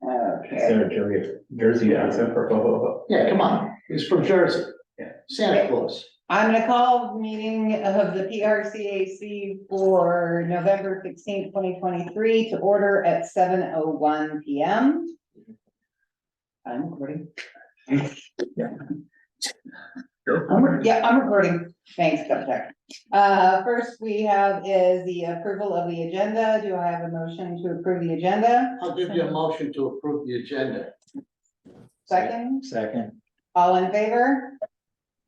Okay. Is there a Jersey accent for ho? Yeah, come on, he's from Jersey. Yeah. Santa Claus. I'm gonna call the meeting of the PRCAC for November 16th, 2023 to order at 7:01 PM. I'm recording. I'm recording. Thanks, double check. First we have is the approval of the agenda. Do I have a motion to approve the agenda? I'll give you a motion to approve the agenda. Second, Second. all in favor?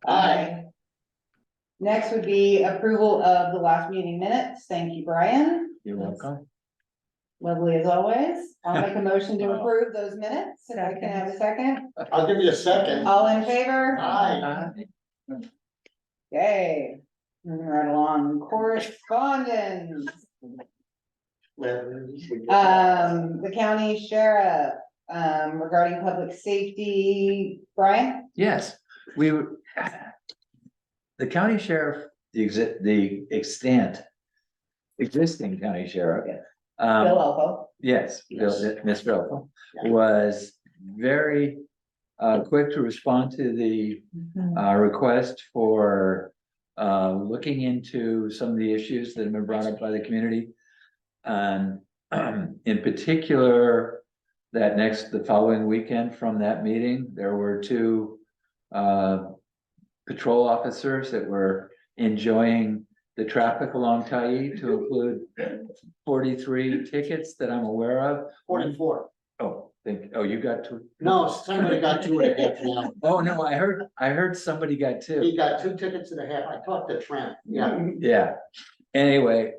Aye. Next would be approval of the last meeting minutes. Thank you, Brian. You're welcome. Lovely as always. I'll make a motion to approve those minutes. If I can have a second. I'll give you a second. All in favor? Aye. Okay. Moving right along. Correspondence. The county sheriff, regarding public safety. Brian? Yes, we would. The county sheriff, existing county sheriff. Bill Um, Elko. yes, Yes. Ms. Vilko Yeah. was very quick to respond to the request for looking into some of the issues that have been brought up by the community. In particular, the following weekend from that meeting, there were two patrol officers that were enjoying the traffic along Tyee to include 43 tickets that I'm aware of. 44. You got two? No, somebody got 2.5 now. Oh, no, I heard somebody got two. He got 2 tickets and a half. I talked to Trent. Yeah. Yeah, anyway,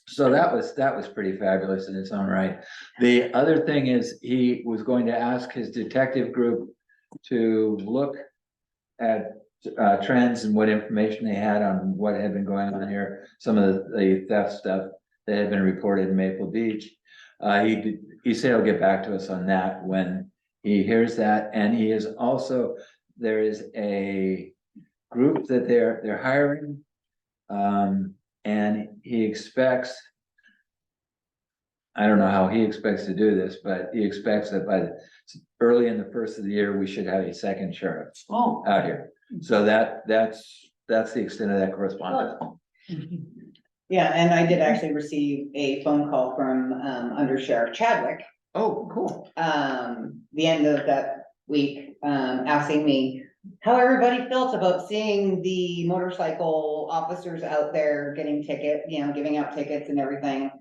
so that was pretty fabulous in its own right. The other thing is, he was going to ask his detective group to look at trends and what information they had on what had been going on here, some of the theft stuff that had been reported in Maple Beach. He said he'll get back to us on that when he hears that, and he is also, there is a group that they're hiring. And he expects, I don't know how he expects to do this, but he expects that by early in the first of the year, we should have a second sheriff Oh. out here. So that's the extent of that correspondence. Yeah, and I did actually receive a phone call from Under Sheriff Chadwick. Oh, cool. The end of that week, asking me how everybody felt about seeing the motorcycle officers out there getting giving out tickets and everything.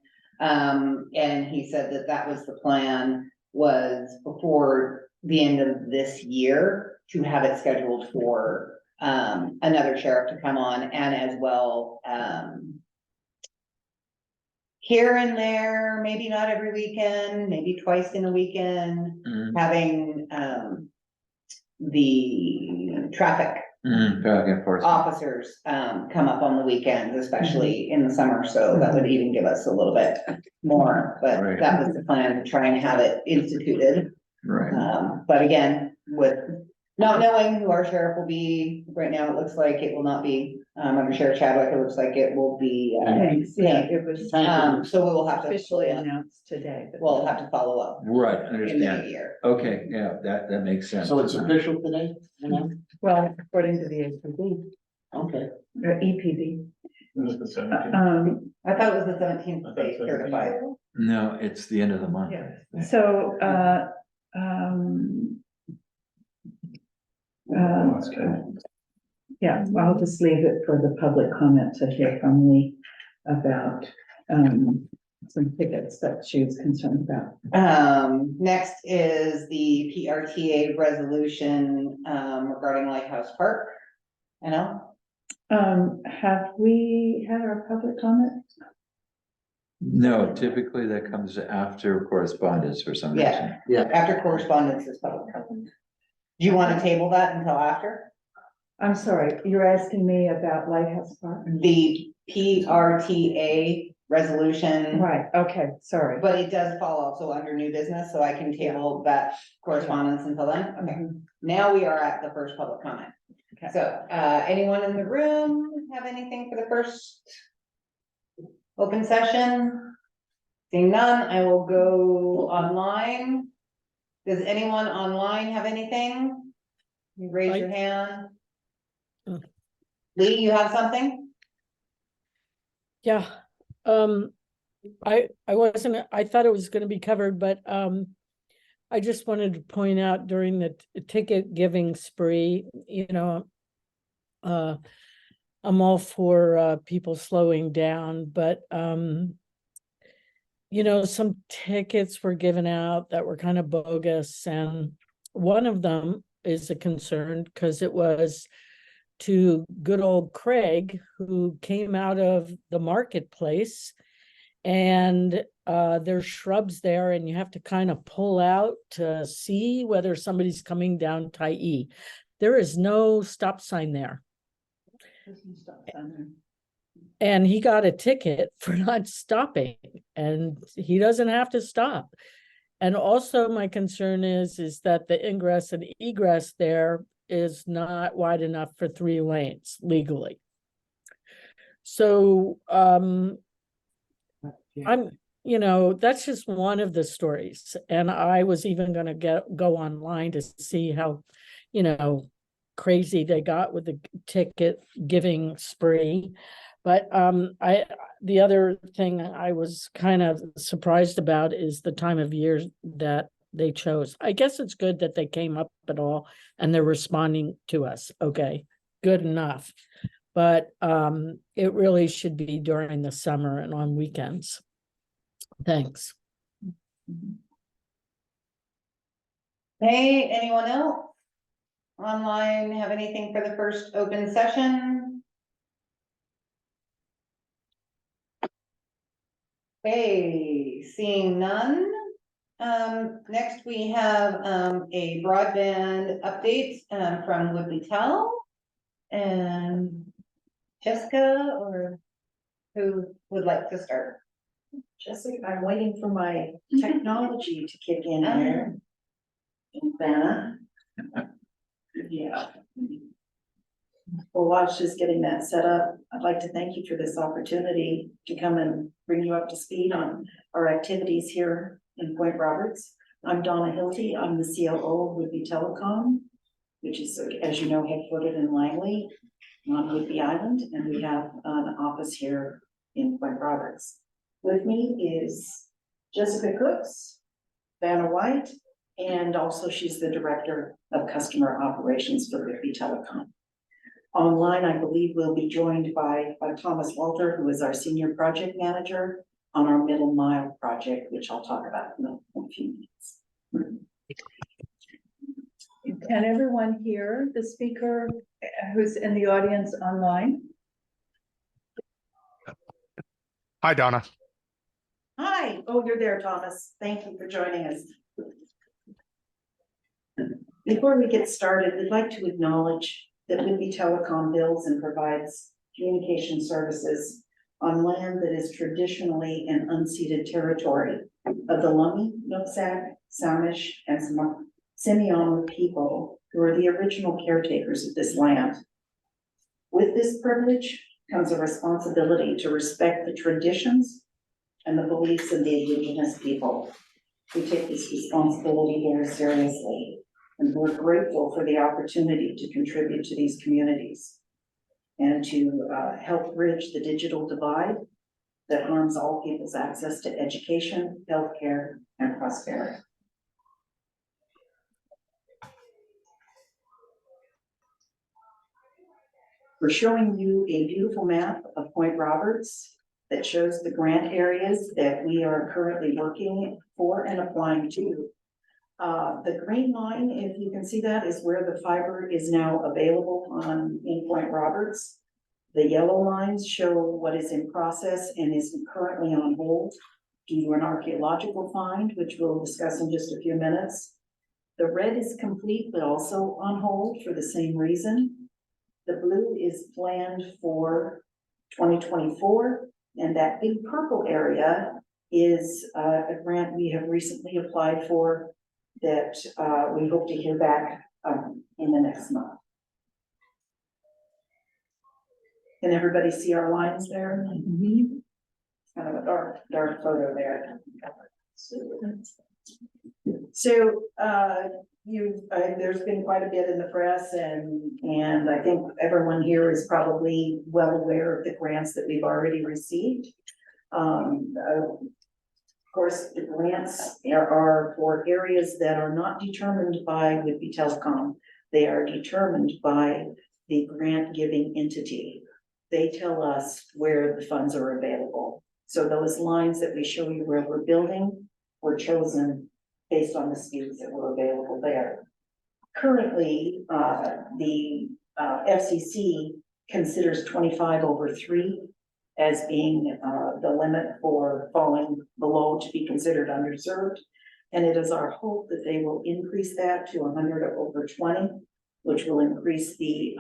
And he said that was the plan, was before the end of this year to have it scheduled for another sheriff to come on, and as well, here and there, maybe not every weekend, maybe twice in a weekend, having the traffic Traffic enforcement. officers come up on the weekends, especially in the summer, so that would even give us a little bit more, but Right. that was the plan, to try and have it instituted. Right. But again, with not knowing who our sheriff will be, right now, it looks like it will not be Under Sheriff Chadwick. It looks like it will be Thanks, yeah, Hank. it was So we will have to officially announced today. but- we'll have to follow up Right, in the new understand. year. Okay, yeah, that makes sense. So it's official today? You know? Well, according to the APD, Okay. or EPD. This is the 17th. I thought it was the 17th I thought they so. certified. No, it's the end of the month. Yeah, so, That's good. yeah, well, I'll just leave it for the public comment to hear from Lee about, some tickets that she was concerned about. Next is the PRTA resolution regarding Lighthouse Park. Have we had our public comment? No, typically that comes after correspondence for some reason. Yeah, after correspondence is public comment. Do you want to table that until after? I'm sorry, you're asking me about Lighthouse Park? The PRTA resolution. Right, okay, sorry. But it does fall also under new business, so I can table that correspondence until then. Okay, Mhm. now we are at the first public comment. Okay. So, anyone in the room have anything for the first open session? Seeing none, I will go online. Does anyone online have anything? You raise your hand. Mm. Lee, you have something? Yeah, I wasn't, I thought it was gonna be covered, but, I just wanted to point out during the ticket giving spree, I'm all for, people slowing down, but, some tickets were given out that were kind of bogus, and one of them is a concern, because it was to good old Craig, who came out of the marketplace. And there's shrubs there, and you have to kind of pull out to see whether somebody's coming down Tyee. There is no stop sign there. And he got a ticket for not stopping, and he doesn't have to stop. And also my concern is that the ingress and egress there is not wide enough for 3 lanes legally. So that's just one of the stories. And I was even gonna go online to see how, crazy they got with the ticket giving spree. But the other thing I was kind of surprised about is the time of year that they chose. I guess it's good that they came up at all and they're responding to us. Okay, good enough. But it really should be during the summer and on weekends. Thanks. Hey, anyone else? Online have anything for the first open session? Okay, seeing none. Next we have a broadband update from Woodley Tel. And Jessica, or who would like to start? Jessica, I'm waiting for my technology to kick in here. Vanna. Yeah. Well, while she's getting that set up, I'd like to thank you for this opportunity to come and bring you up to speed on our activities here in Point Roberts. I'm Donna Hilty. I'm the COO of Whidbey Telecom, which is, as you know, headquartered in Langley on Whidbey Island, and we have an office here in Point Roberts. With me is Jessica Cooks, Vanna White, and also she's the Director of Customer Operations for Whidbey Telecom. Online, I believe we'll be joined by Thomas Walter, who is our Senior Project Manager on our Middle Mile project, which I'll talk about in a few minutes. Can everyone hear the speaker who's in the audience online? Hi, Donna. Hi, oh, you're there, Thomas. Thank you for joining us. Before we get started, we'd like to acknowledge that Whidbey Telecom builds and provides communication services on land that is traditionally an unceded territory of the Lummi, Nooksack, Samish, and Simeon people, who are the original caretakers of this land. With this privilege comes a responsibility to respect the traditions and the beliefs of the Indigenous people. We take this responsibility very seriously, and we're grateful for the opportunity to contribute to these communities and to help bridge the digital divide that harms all people's access to education, healthcare, and prosperity. We're showing you a beautiful map of Point Roberts that shows the grant areas that we are currently working for and applying to. The green line, if you can see that, is where the fiber is now available in Point Roberts. The yellow lines show what is in process and is currently on hold due to an archaeological find, which we'll discuss in just a few minutes. The red is complete, but also on hold for the same reason. The blue is planned for 2024, and that big purple area is a grant we have recently applied for that we hope to hear back in the next month. Can everybody see our lines there? Mm-hmm. kind of a dark photo there. So, there's been quite a bit in the press and I think everyone here is probably well aware of the grants that we've already received. Of course, the grants are for areas that are not determined by would be telecom. They are determined by the grant giving entity. They tell us where the funds are available. So those lines that we show you where we're building were chosen based on the speeds that were available there. Currently, the FCC considers 25/3 as being the limit for falling below to be considered underserved. And it is our hope that they will increase that to 100/20, which will increase the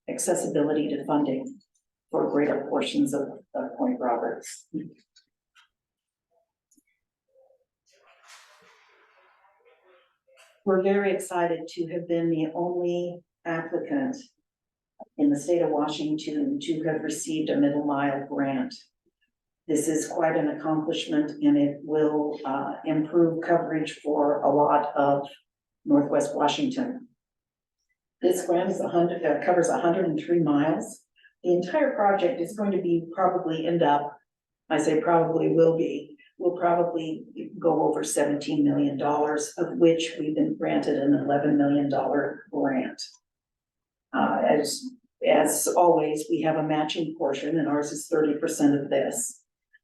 accessibility to funding for greater portions of Point Roberts. We're very excited to have been the only applicant in the state of Washington to have received a middle mile grant. This is quite an accomplishment and it will improve coverage for a lot of Northwest Washington. This grant is covers 103 miles. The entire project is going to be probably will probably go over $17 million, of which we've been granted an $11 million grant. As always, we have a matching portion and ours is 30% of this.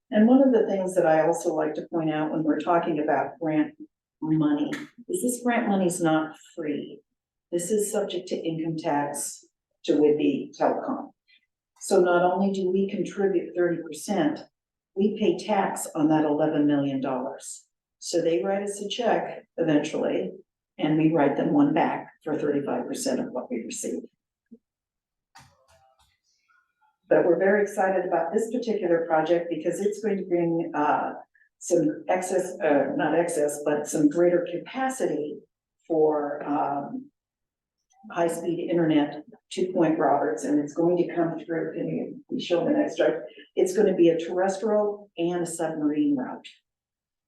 And one of the things that I also like to point out when we're talking about grant money is this grant money is not free. This is subject to income tax to would-be telecom. So not only do we contribute 30%, we pay tax on that $11 million. So they write us a check eventually, and we write them one back for 35% of what we receive. But we're very excited about this particular project because it's going to bring some some greater capacity for high-speed internet to Point Roberts, and it's going to come through, can you show the next chart? It's going to be a terrestrial and a submarine route.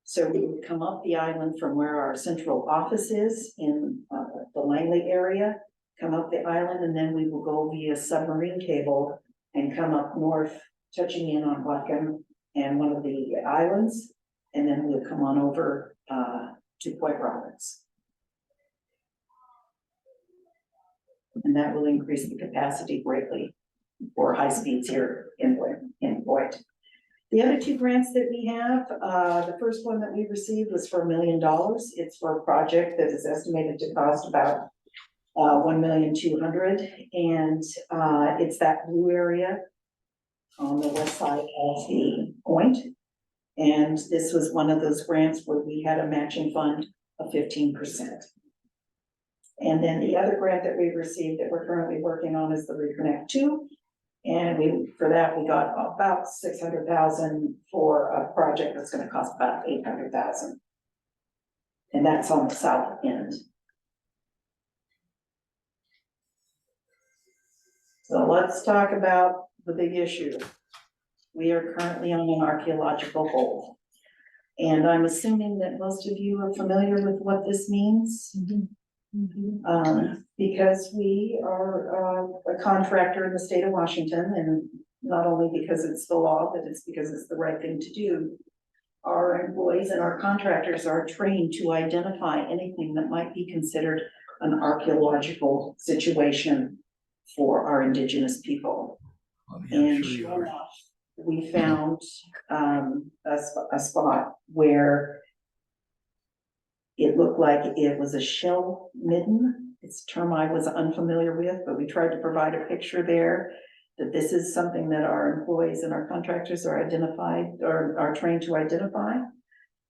So we would come up the island from where our central office is in the Langley area, come up the island, and then we will go via submarine cable and come up north, touching in on Whatcom and one of the islands, and then we'll come on over to Point Roberts. And that will increase the capacity greatly for high speeds here in Point. The other two grants that we have, the first one that we received was for $1 million. It's for a project that is estimated to cost about $1,200,000, and it's that blue area on the west side of the point. And this was one of those grants where we had a matching fund of 15%. And then the other grant that we received that we're currently working on is the Reconnect 2. And for that, we got about $600,000 for a project that's going to cost about $800,000. And that's on the south end. So let's talk about the big issue. We are currently on an archaeological hold. And I'm assuming that most of you are familiar with what this means. Because we are a contractor in the state of Washington, and not only because it's the law, but it's because it's the right thing to do. Our employees and our contractors are trained to identify anything that might be considered an archaeological situation for our indigenous people. And sure enough, we found a spot where it looked like it was a shell midden. It's a term I was unfamiliar with, but we tried to provide a picture there that this is something that our employees and our contractors are are trained to identify.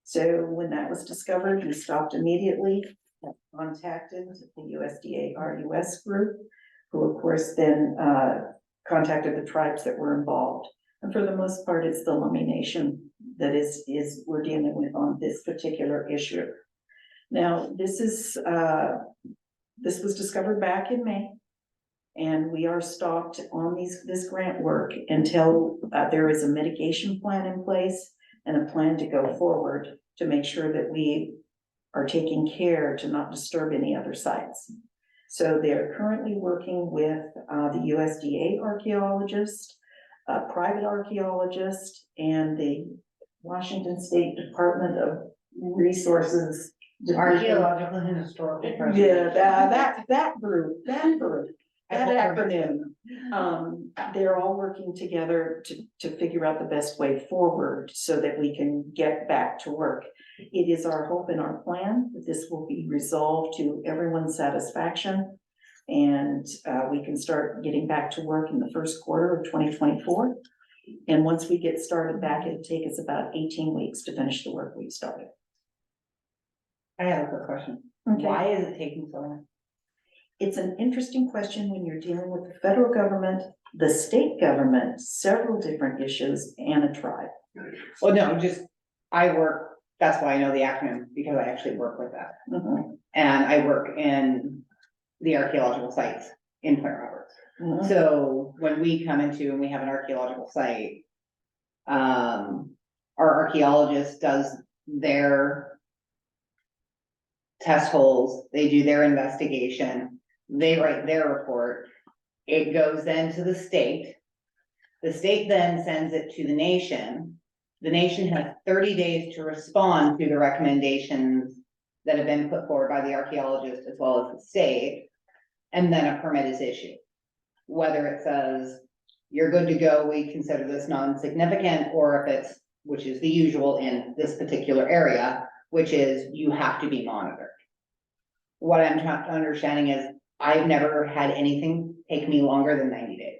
So when that was discovered, we stopped immediately, contacted the USDA RUS group, who of course then contacted the tribes that were involved. And for the most part, it's the Lummi Nation that we're dealing with on this particular issue. Now, this was discovered back in May, And we are stopped on this grant work until there is a mitigation plan in place and a plan to go forward to make sure that we are taking care to not disturb any other sites. So they're currently working with the USDA archaeologist, a private archaeologist, and the Washington State Department of Resources. Archaeological and historical. Yeah, that group, that acronym. They're all working together to figure out the best way forward so that we can get back to work. It is our hope and our plan that this will be resolved to everyone's satisfaction. And we can start getting back to work in the first quarter of 2024. And once we get started back, it'll take us about 18 weeks to finish the work we've started. I have a quick question. Okay. Why is it taking so long? It's an interesting question when you're dealing with the federal government, the state government, several different issues, and a tribe. Well, no, I work, that's why I know the acronym, because I actually work with that. Mhm, And I work in the archaeological sites in Point Roberts. mhm. So when we come into and we have an archaeological site, our archaeologist does their test holes, they do their investigation, they write their report. It goes then to the state. The state then sends it to the nation. The nation has 30 days to respond to the recommendations that have been put forward by the archaeologist as well as the state. And then a permit is issued. Whether it says, you're good to go, we consider this non-significant, or if it's, which is the usual in this particular area, which is you have to be monitored. What I'm understanding is I've never had anything take me longer than 90 days.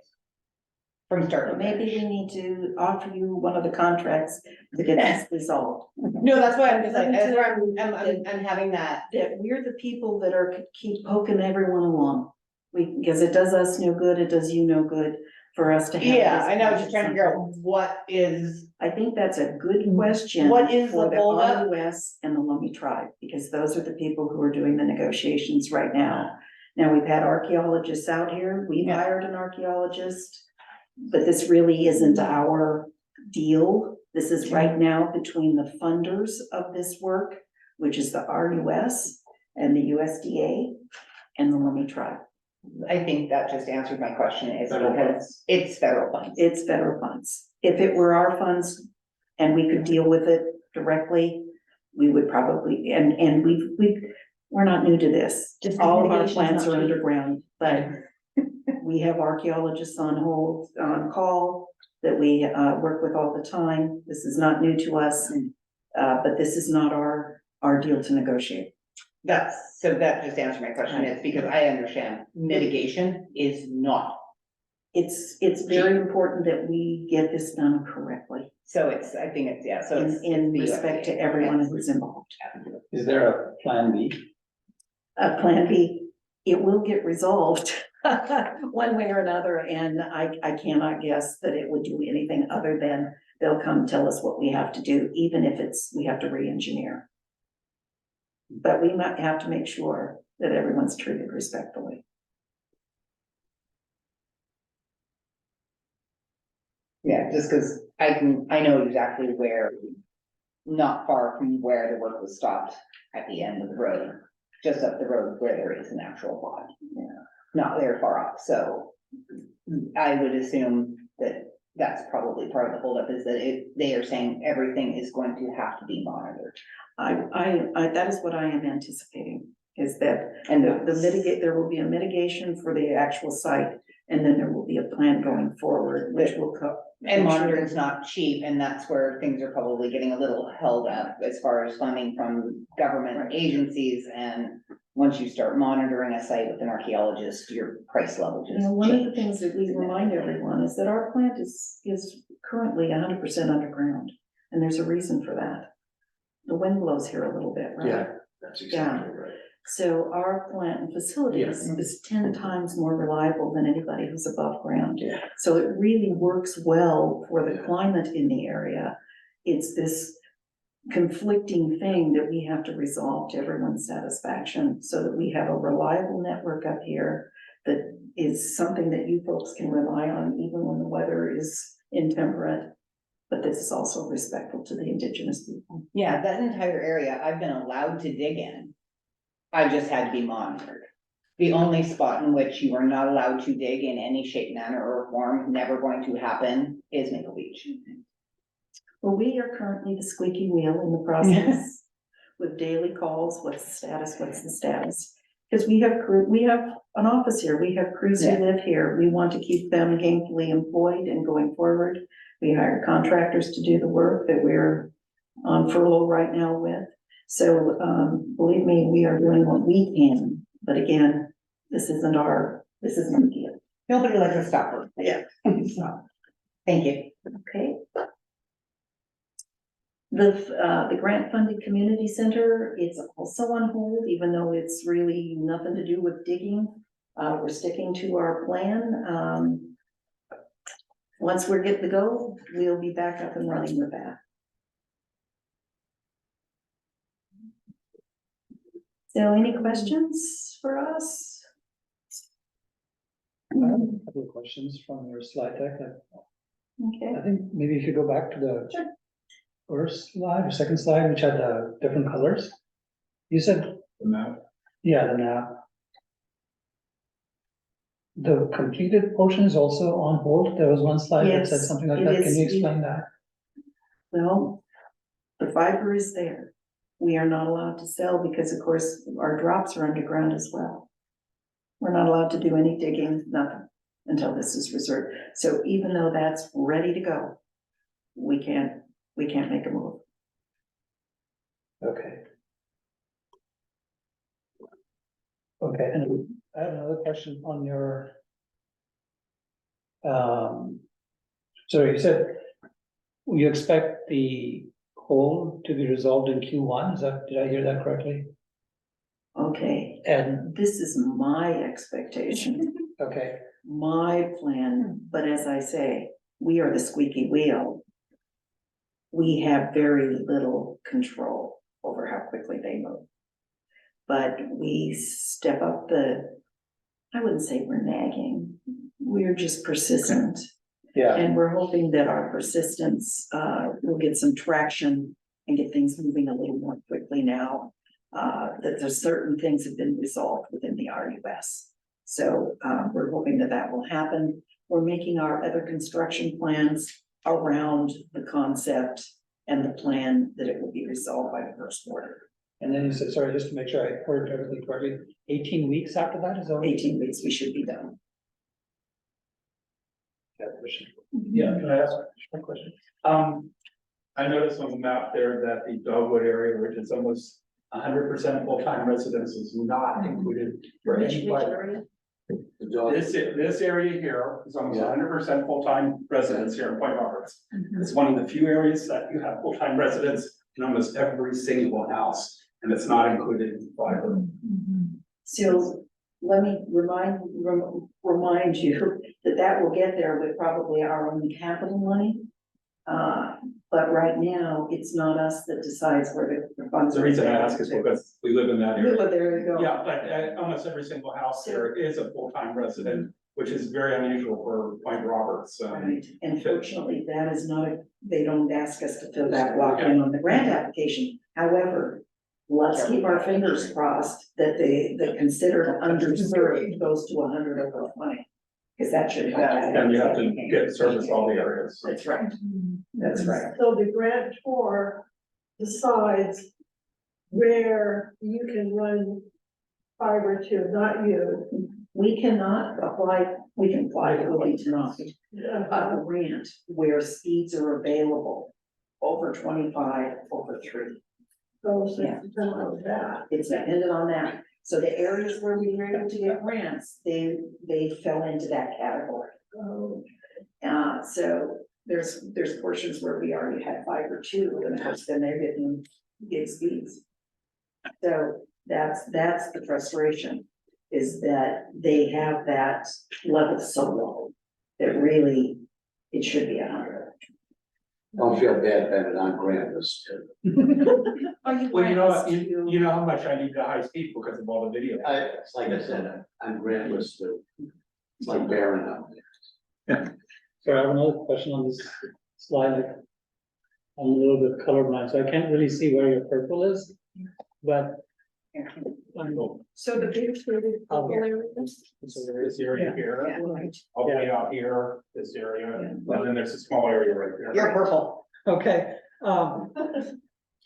From start to But maybe finish. we need to offer you one of the contracts to get this resolved. No, that's why I'm just like, that's why I'm having that. That we're the people that are keep poking everyone along. Because it does us no good, it does you no good for us to have. Yeah, this I know, just trying to figure out project. what is, I think that's a good question. What is for the the holdup? RUS and the Lummi tribe, because those are the people who are doing the negotiations right now. Now, we've had archaeologists out here, we've Yeah. hired an archaeologist, but this really isn't our deal. This is right now between the funders of this work, which is the RUS and the USDA and the Lummi tribe. I think that just answered my question, is Federal because it's federal funds. It's federal funds. If it were our funds and we could deal with it directly, we would probably, and we're not new to this. Just All of our mitigation's plants not are cheap. underground, but we have archaeologists on hold, on call that we work with all the time. This is not new to us, but this is not our deal to negotiate. So that just answered my question, is because I understand mitigation is not, It's very important that we get this done correctly so it's, I think it's, yeah, so it's. in the respect to USDA. everyone Okay. who's involved. Is there a plan B? Plan B, it will get resolved one way or another, and I cannot guess that it would do anything other than they'll come tell us what we have to do, even if we have to re-engineer. But we might have to make sure that everyone's treated respectfully. Yeah, just because I know exactly where, not far from where the work was stopped at the end of the road, just up the road where there is an actual lot. Yeah, not very far off, so I would assume that that's probably part of the holdup, is that they are saying everything is going to have to be monitored. That is what I am anticipating, is that And there will be a mitigation for the actual site, and then there will be a plan going forward, which will And monitoring's not cheap, and that's where things are probably getting a little held up as far as funding from government agencies. And once you start monitoring a site with an archaeologist, your price level You just know, one of the changes. things that we remind everyone is that our plant is currently 100% underground, and there's a reason for that. The wind blows here a little bit, right? That's exactly right. So our plant and facilities is 10 times more reliable than anybody who's above ground. Yeah. So it really works well for the climate in the area. It's this conflicting thing that we have to resolve to everyone's satisfaction, so that we have a reliable network up here that is something that you folks can rely on even when the weather is intemperate. But this is also respectful to the indigenous people. Yeah, that entire area, I've been allowed to dig in. I just had to be monitored. The only spot in which you are not allowed to dig in any shape, manner, or form, never going to happen, is Maple Beach. Well, we are currently the squeaky wheel in the process with daily calls. What's the status? What's the status? Because we have an office here. We have crews who Yeah. live here. We want to keep them gainfully employed and going forward. We hire contractors to do the work that we're on furlough right now with. So, believe me, we are doing what we can. But again, this isn't a deal. Nobody likes a stopper. Yeah. So, thank you. Okay. The grant funded community center, it's also on hold, even though it's really nothing to do with digging. We're sticking to our plan. Once we're good to go, we'll be back up and running with that. So any questions for us? I have a couple of questions from your slide deck. Okay. I think maybe if you go back to the Sure. first slide or second slide, which had the different colors. You said, The map. yeah, the map. The completed portion is also on hold. There was one slide that said Yes, something like it that. is. Can you explain that? Well, the fiber is there. We are not allowed to sell because, of course, our drops are underground as well. We're not allowed to do any digging, nothing, until this is reserved. So even though that's ready to go, we can't make a move. Okay. Okay, and I have another question on your. So you said you expect the hole to be resolved in Q1, did I hear that correctly? Okay, And, this is my expectation, okay, my plan, but as I say, we are the squeaky wheel. We have very little control over how quickly they move. But we step up I wouldn't say we're nagging, we're just persistent. yeah, And we're hoping that our persistence will get some traction and get things moving a little more quickly now. That there's certain things have been resolved within the RUS. So we're hoping that that will happen. We're making our other construction plans around the concept and the plan that it will be resolved by the first quarter. and then you said, sorry, just to make sure I heard everything correctly, 18 weeks after that is that? 18 weeks, we should be done. Yeah, can I ask a question? I noticed on the map there that the Dogwood area, which is almost 100% full-time residents, is not included for any. area? This area here is almost 100% full-time residents here in Point Roberts. It's one of the few areas that you have full-time residents in almost every single house, and it's not included in fiber. So let me remind you that will get there with probably our own capital money. But right now, it's not us that decides where the funds. The reason I ask is because we live in that area. Well, there you go. Yeah, but almost every single house there is a full-time resident, which is very unusual for Point Roberts. Right, and fortunately, that is not they don't ask us to fill that block in on the grant application. However, let's keep our fingers crossed that the considered underserved goes to 100 over 20. Because that should help. And you have to get service all the areas. That's right, that's right. So the grantor decides where you can run fiber to, not you. We cannot apply, we can apply really tonight, a grant where speeds are available over 25, over 3. So it's Yeah. dependent on that. It's dependent on that. So the areas where we were able to get grants, they fell into that category. Oh, So there's portions where we already had fiber too, and of course then they're getting gig speeds. So that's the frustration, is that they have that level so low that really it should be 100. Don't feel bad, Bennett, I'm grantless too. Are you Well, you know, grantless too? you know how much I need the high speed because of all the video. It's like I said, I'm grantless too. It's like barren out there. So I have another question on this slide. Like, I'm a little bit colorblind, so I can't really see where your purple is, but. So the big shaded Oh, purple yeah. areas. So there is area here, Yeah, right. all the way out here, this area, and then there's a small area right there. You're purple. Okay, God,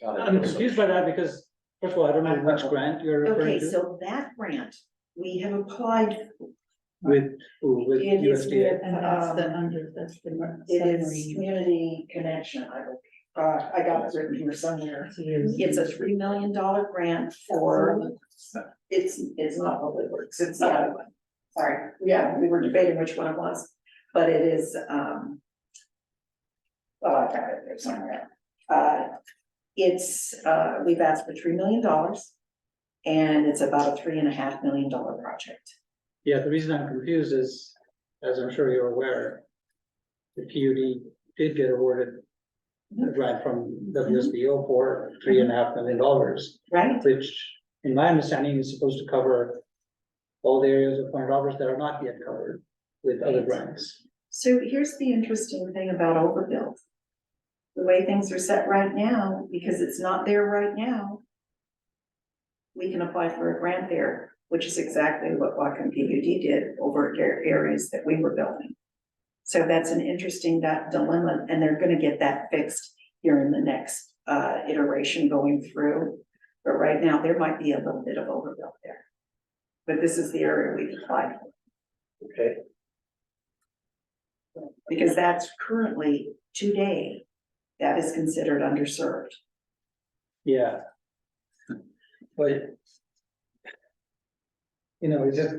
I'm confused by that because, first of all, I don't know which grant you're referring Okay, to. so that grant, we have applied, With it is USDA. with, And that's the under, that's the. it is summary community connection, I believe. I got it written here somewhere. to use. It's a $3 million grant for, it's not public works, it's the other one. Sorry, yeah, we were debating which one it was, but it is, well, I got it there somewhere. We've asked for $3 million. And it's about a $3.5 million project. Yeah, the reason I'm confused is, as I'm sure you're aware, the PUD did get awarded a grant from WSBO for $3.5 million, Right? which, in my understanding, is supposed to cover all the areas of Point Roberts that are not yet covered with other grants. So here's the interesting thing about overbuild. The way things are set right now, because it's not there right now, we can apply for a grant there, which is exactly what Wacom PUD did over areas that we were building. So that's an interesting dilemma, and they're gonna get that fixed here in the next iteration going through. But right now, there might be a little bit of overbuild there. But this is the area we've applied for, Okay. because that's currently today, that is considered underserved. Yeah. But. You know, it's just.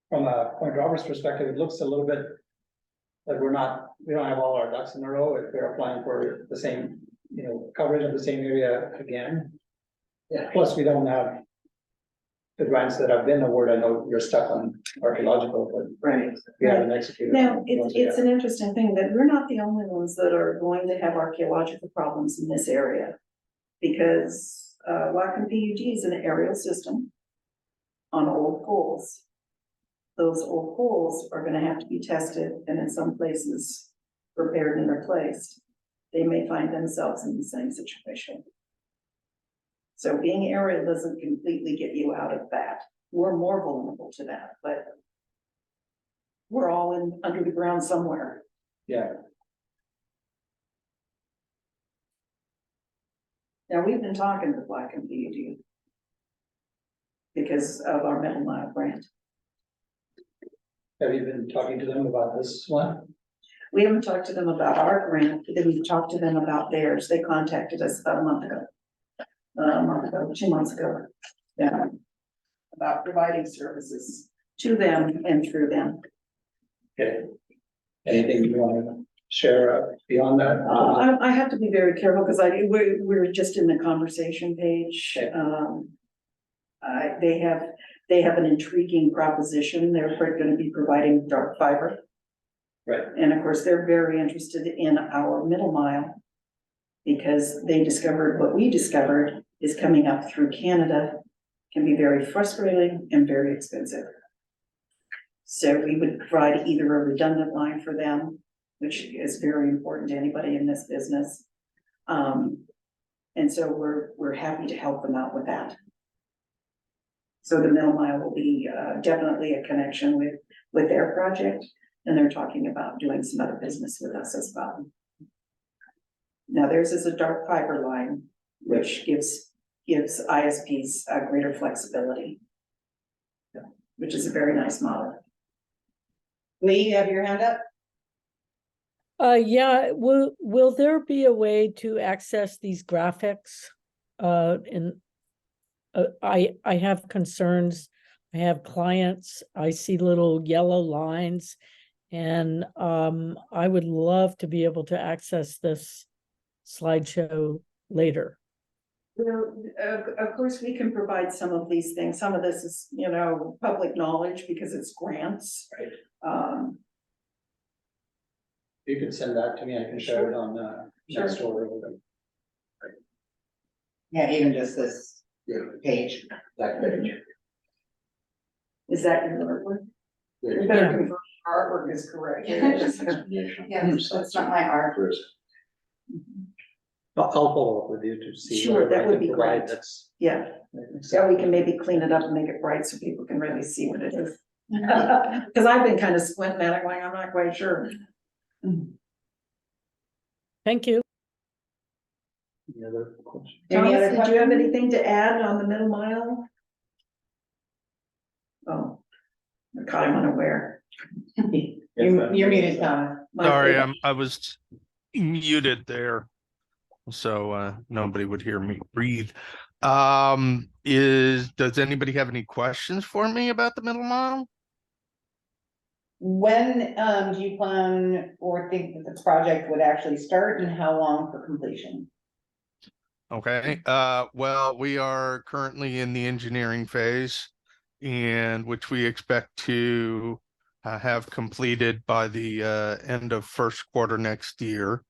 From a Point Roberts perspective, it looks a little bit. Like we don't have all our ducks in a row if we're applying for the same, coverage of the same area again. Yeah. Plus, we don't have. The grants that have been awarded, I know you're stuck on archaeological, but Right. we haven't executed. Now, ones it's yet. an interesting thing that we're not the only ones that are going to have archaeological problems in this area. Because Wacom PUD is an aerial system on old poles. Those old poles are gonna have to be tested and in some places repaired and replaced. They may find themselves in the same situation. So being aerial doesn't completely get you out of that. We're more vulnerable to that, but we're all under the ground somewhere. Yeah, Now, we've been talking to Black and PUD because of our middle mile grant. have you been talking to them about this one? We haven't talked to them about our grant, but then we've talked to them about theirs. They contacted us about a month ago. 2 months ago. Yeah. About providing services to them and through them. Okay. Anything you want to share beyond that? I have to be very careful because we're just in the conversation page. Okay. They have an intriguing proposition. They're gonna be providing dark fiber. Right. And of course, they're very interested in our middle mile. Because they discovered what we discovered is coming up through Canada can be very frustrating and very expensive. So we would provide either a redundant line for them, which is very important to anybody in this business. And so we're happy to help them out with that. So the middle mile will be definitely a connection with their project, and they're talking about doing some other business with us as well. Now, theirs is a dark fiber line, which gives ISPs greater flexibility. Which is a very nice model. Lee, you have your hand up? Yeah, will there be a way to access these graphics? I have concerns. I have clients, I see little yellow lines. And I would love to be able to access this slideshow later. Well, of course, we can provide some of these things. Some of this is, public knowledge because it's grants. Right. You could send that to me, I can share it on next door. Yeah, even just this Yeah, page. that page. Is that your artwork? You Yeah. better confirm artwork is correct. Yeah, that's not my art. I'll follow up with you to see. Sure, what that I would can be provide great. That's. Yeah, so we can maybe clean it up and make it bright so people can really see what it is. Cause I've been kind of squinting at it going, I'm not quite sure. Thank you. Any other questions? Any other Thomas, did you have questions? anything to add on the middle mile? Oh, I caught him unaware. You're muted, Thomas. My Sorry, favorite. I was muted there. So nobody would hear me breathe. Does anybody have any questions for me about the middle mile? When, do you plan or think that the project would actually start and how long for completion? Okay, well, we are currently in the engineering phase, and which we expect to have completed by the end of first quarter next year,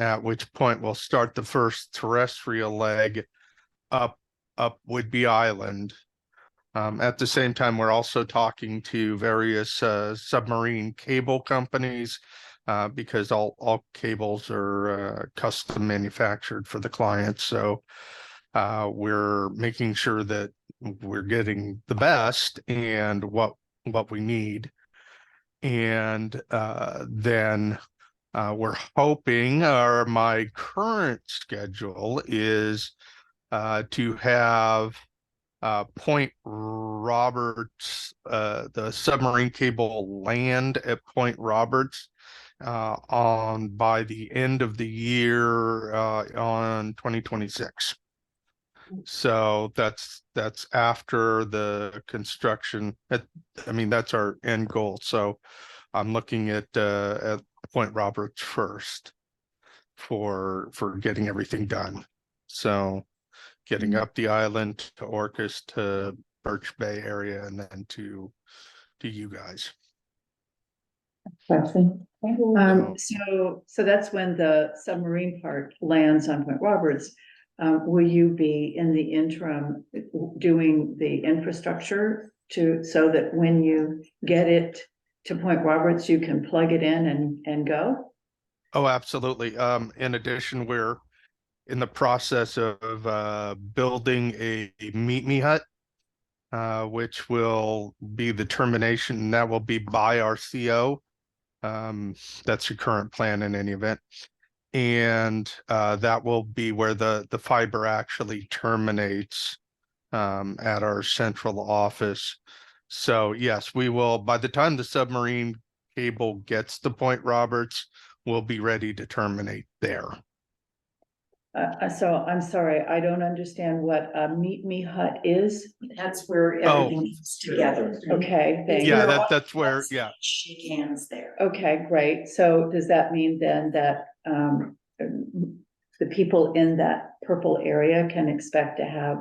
at which point we'll start the first terrestrial leg up Whidbey Island. At the same time, we're also talking to various submarine cable companies, because all cables are custom manufactured for the clients. So we're making sure that we're getting the best and what we need. And then we're hoping, or my current schedule is to have Point Roberts, the submarine cable land at Point Roberts on by the end of the year on 2026. So that's after the construction. I mean, that's our end goal. So I'm looking at Point Roberts first for getting everything done. So getting up the island to Orcas to Birch Bay area and then to you guys. Question. So that's when the submarine part lands on Point Roberts. Will you be in the interim doing the infrastructure so that when you get it to Point Roberts, you can plug it in and go? Oh, absolutely. In addition, we're in the process of building a meet me hut, which will be the termination, and that will be by our CO. That's your current plan in any event. And that will be where the fiber actually terminates at our central office. So yes, we will, by the time the submarine cable gets to Point Roberts, we'll be ready to terminate there. So I'm sorry, I don't understand what a meet me hut is. That's where everything is together. Okay, thank you. Yeah, that's where, yeah. Shake hands there. Okay, great. So does that mean then that the people in that purple area can expect to have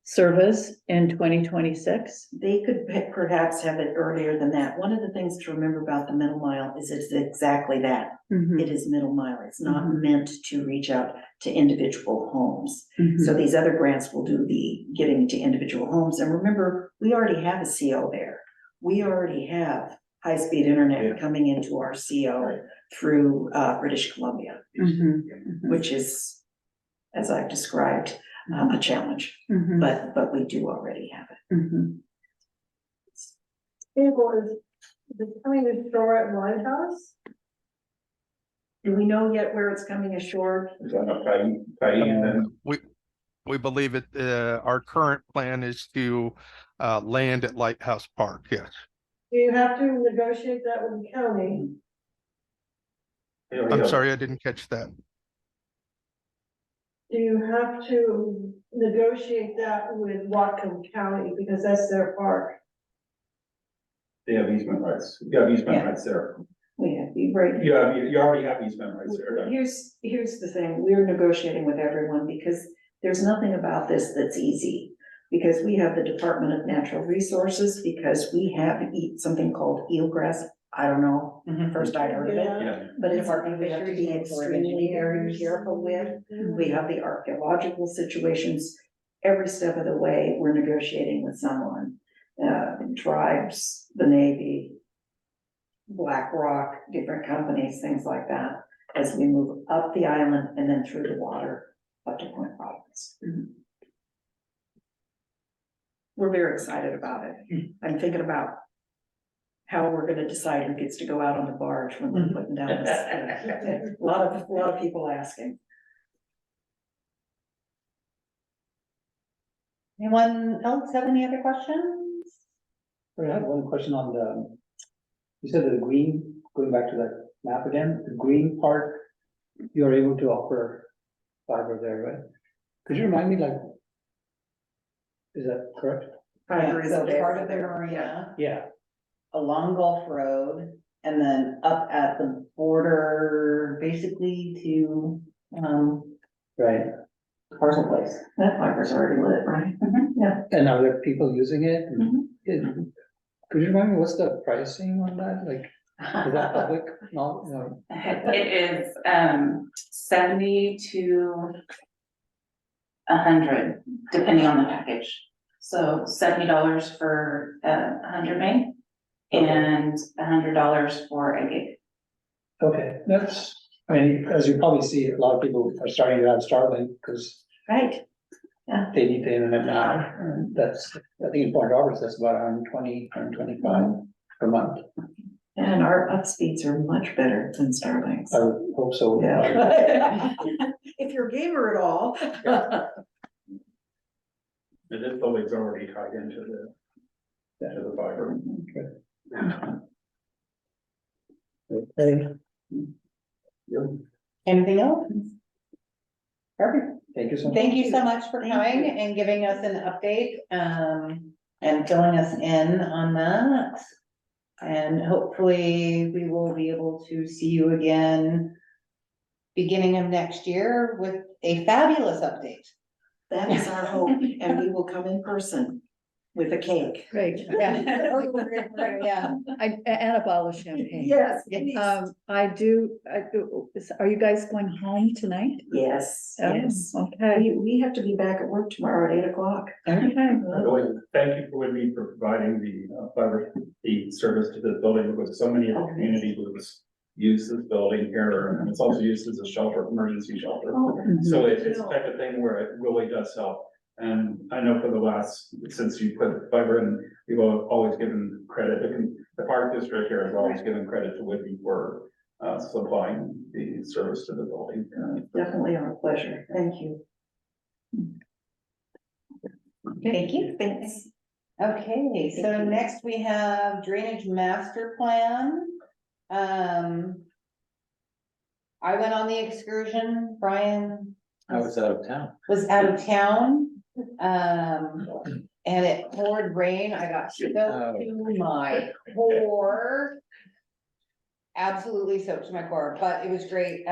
service in 2026? They could perhaps have it earlier than that. One of the things to remember about the middle mile is it's exactly that. Mhm, It is middle mile. It's not Mhm. meant to reach out to individual homes. mhm. So these other grants will do the getting to individual homes. And remember, we already have a CO there. We already have high-speed internet coming into our CO through British Columbia, Mhm, mhm, which is, as I've described, a challenge, mhm, but we do already have it. mhm. Cable is becoming a store at Lighthouse. Do we know yet where it's coming ashore? We believe it, our current plan is to land at Lighthouse Park, yes. Do you have to negotiate that with the county? I'm sorry, I didn't catch that. Do you have to negotiate that with Whatcom County because that's their park? They have easement rights. You have easement Yeah. rights there. Yeah, right. You already have easement rights there. Here's the thing, we're negotiating with everyone because there's nothing about this that's easy. Because we have the Department of Natural Resources, because we have something called eelgrass, I don't know, first I heard of it. Yeah. But it's something we have to be extremely very careful with. We have the archaeological situations. Every step of the way, we're negotiating with someone. Tribes, the Navy, BlackRock, different companies, things like that, as we move up the island and then through the water up to Point Roberts. We're very excited about it. I'm thinking about how we're gonna decide who gets to go out on the barge when we're putting down this. A lot of people asking. Anyone else have any other questions? I have one question on you said the green, going back to that map again, the green part, you're able to offer fiber there, right? Could you remind me, like, is that correct? Fiber is So there. part of the marina, Yeah. along Gulf Road, and then up at the border, basically to, Right, Parcel Place. That fiber's already lit, right? Yeah. and are there people using it? Could you remind me, what's the pricing on that, like, is that public, no? It is 70 to 100, depending on the package. So $70 for 100 meg and $100 for a gig. Okay, that's, I mean, as you probably see, a lot of people are starting to have Starlink, because Right, they need the internet now, and that's, I think in Point Roberts, that's about 120, 125 per month. and our up speeds are much better than Starlink's. I would hope so. Yeah. If you're a gamer at all. And this building's already tied into the fiber. Okay. Anything else? Perfect. Thank you so much. Thank you so much for coming and giving us an update, and filling us in on that. And hopefully we will be able to see you again beginning of next year with a fabulous update. That is our hope, and we will come in person with a cake. Great. Yeah. Yeah. And a bottle of champagne. Yes, please. I do, are you guys going home tonight? Yes, Oh, yes. okay, We have to be back at work tomorrow at 8 o'clock. okay. Thank you for me for providing the fiber, the service to the building, because so many of the community groups use this building here, and it's also used as a shelter, emergency shelter. So it's the type of thing where it really does help. And I know for the last, since you put fiber in, people have always given credit, the park district here has always given credit to Whitby for supplying the service to the building. Definitely our pleasure. Thank you. Thank you. Thanks. Okay, so next we have drainage master plan. I went on the excursion, Brian I was out of town. was out of town. And it poured rain, I got soaked to my core. Absolutely soaked to my core, but it was great,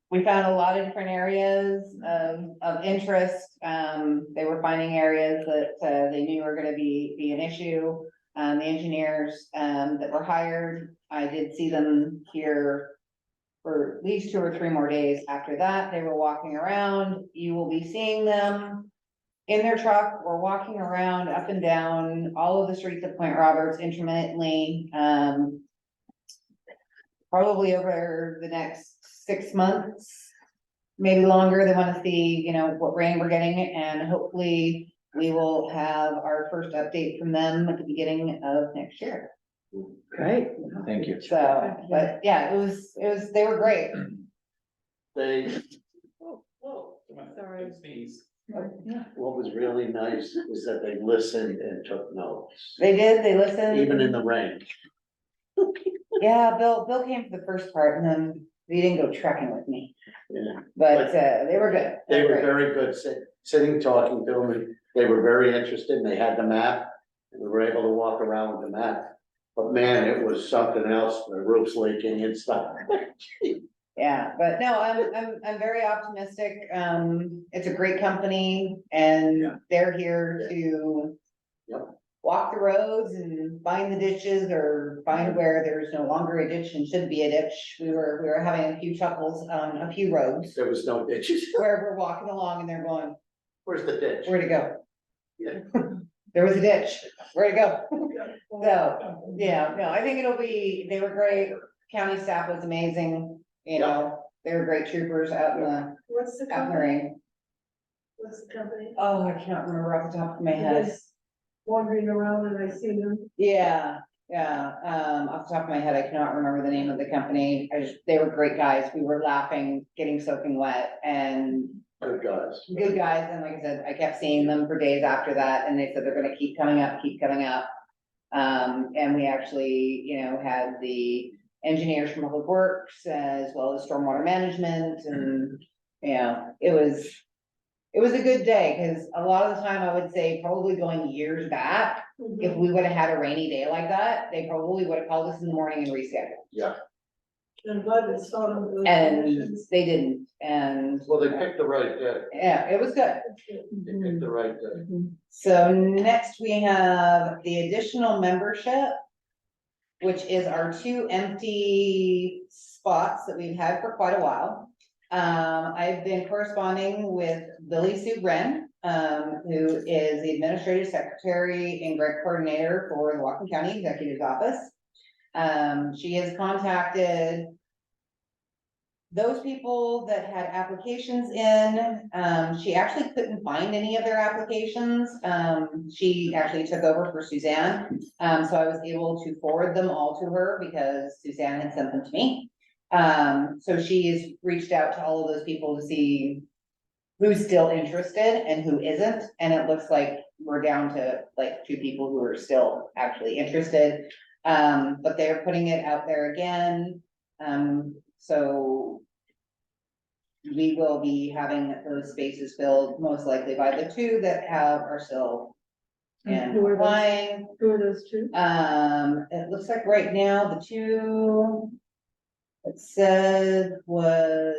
we found a lot of different areas of interest, they were finding areas that, they knew were gonna be an issue. The engineers, that were hired, I did see them here for at least 2 or 3 more days after that. They were walking around. You will be seeing them in their truck or walking around up and down all of the streets of Point Roberts intermittently. Probably over the next 6 months, maybe longer. They want to see, you know, what rain we're getting, and hopefully we will have our first update from them at the beginning of next year. Great. Thank you. So, but yeah, it was, they were great. They, Sorry. what was really nice is that they listened and took notes, They did, they listened. even in the rain. Yeah, Bill came for the first part, and then he didn't go trekking with me, Yeah. but, they were good. They were great. very good, sitting, talking to them, and they were very interested, and they had the map, and we were able to walk around with the map. But man, it was something else, the roof's leaking and stuff. Yeah, but no, I'm very optimistic. It's a great company, and they're here to Yep. walk the roads and find the ditches, or find where there's no longer a ditch and should be a ditch. We were having a few chuckles on a few roads There was no ditches. where we're walking along and they're going, Where's the ditch? where to go? Yeah. there was a ditch, where'd it go? So, yeah, no, I think they were great, county staff was amazing, you know, they were great troopers out in the, What's the out in the company? rain. What's the company? Oh, I can't remember off the top of my head. Just wandering around and I see them. Yeah, off the top of my head, I cannot remember the name of the company, they were great guys, we were laughing, getting soaking wet, and Good guys. good guys, and like I said, I kept seeing them for days after that, and they said they're gonna keep coming up, keep coming up. And we actually, you know, had the engineers from Public Works as well as stormwater management, and, you know, it was a good day, cause a lot of the time, I would say, probably going years back, if we would have had a rainy day like that, they probably would have called us in the morning and rescheduled. And glad they saw them. those And conditions. they didn't, and. Well, they picked the right day. Yeah, it was good. They picked the right day. So next we have the additional membership, which is our 2 empty spots that we've had for quite a while. I've been corresponding with Billy Sue Wren, who is the administrative secretary and grant coordinator for the Whatcom County Executive's Office. She has contacted those people that had applications in. She actually couldn't find any of their applications. She actually took over for Suzanne. So I was able to forward them all to her because Suzanne had sent them to me. So she has reached out to all of those people to see who's still interested and who isn't. And it looks like we're down to like 2 people who are still actually interested. But they're putting it out there again. So we will be having those spaces filled most likely by the 2 that are still And in who are those? applying. Who are those two? It looks like right now the 2 it said was,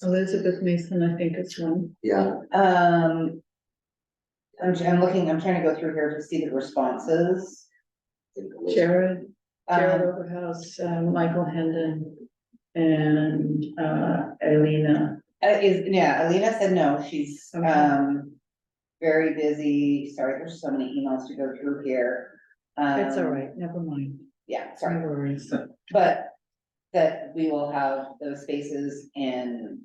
Elizabeth Mason, I think is one. Yeah. I'm trying to go through here to see the responses. Jared Um, Overhouse, Michael Hendon, and Alina. Alina said no, she's, Okay. very busy, sorry, there's so many emails to go through here. It's all right, never mind. Yeah, No sorry, worries. but that we will have those spaces in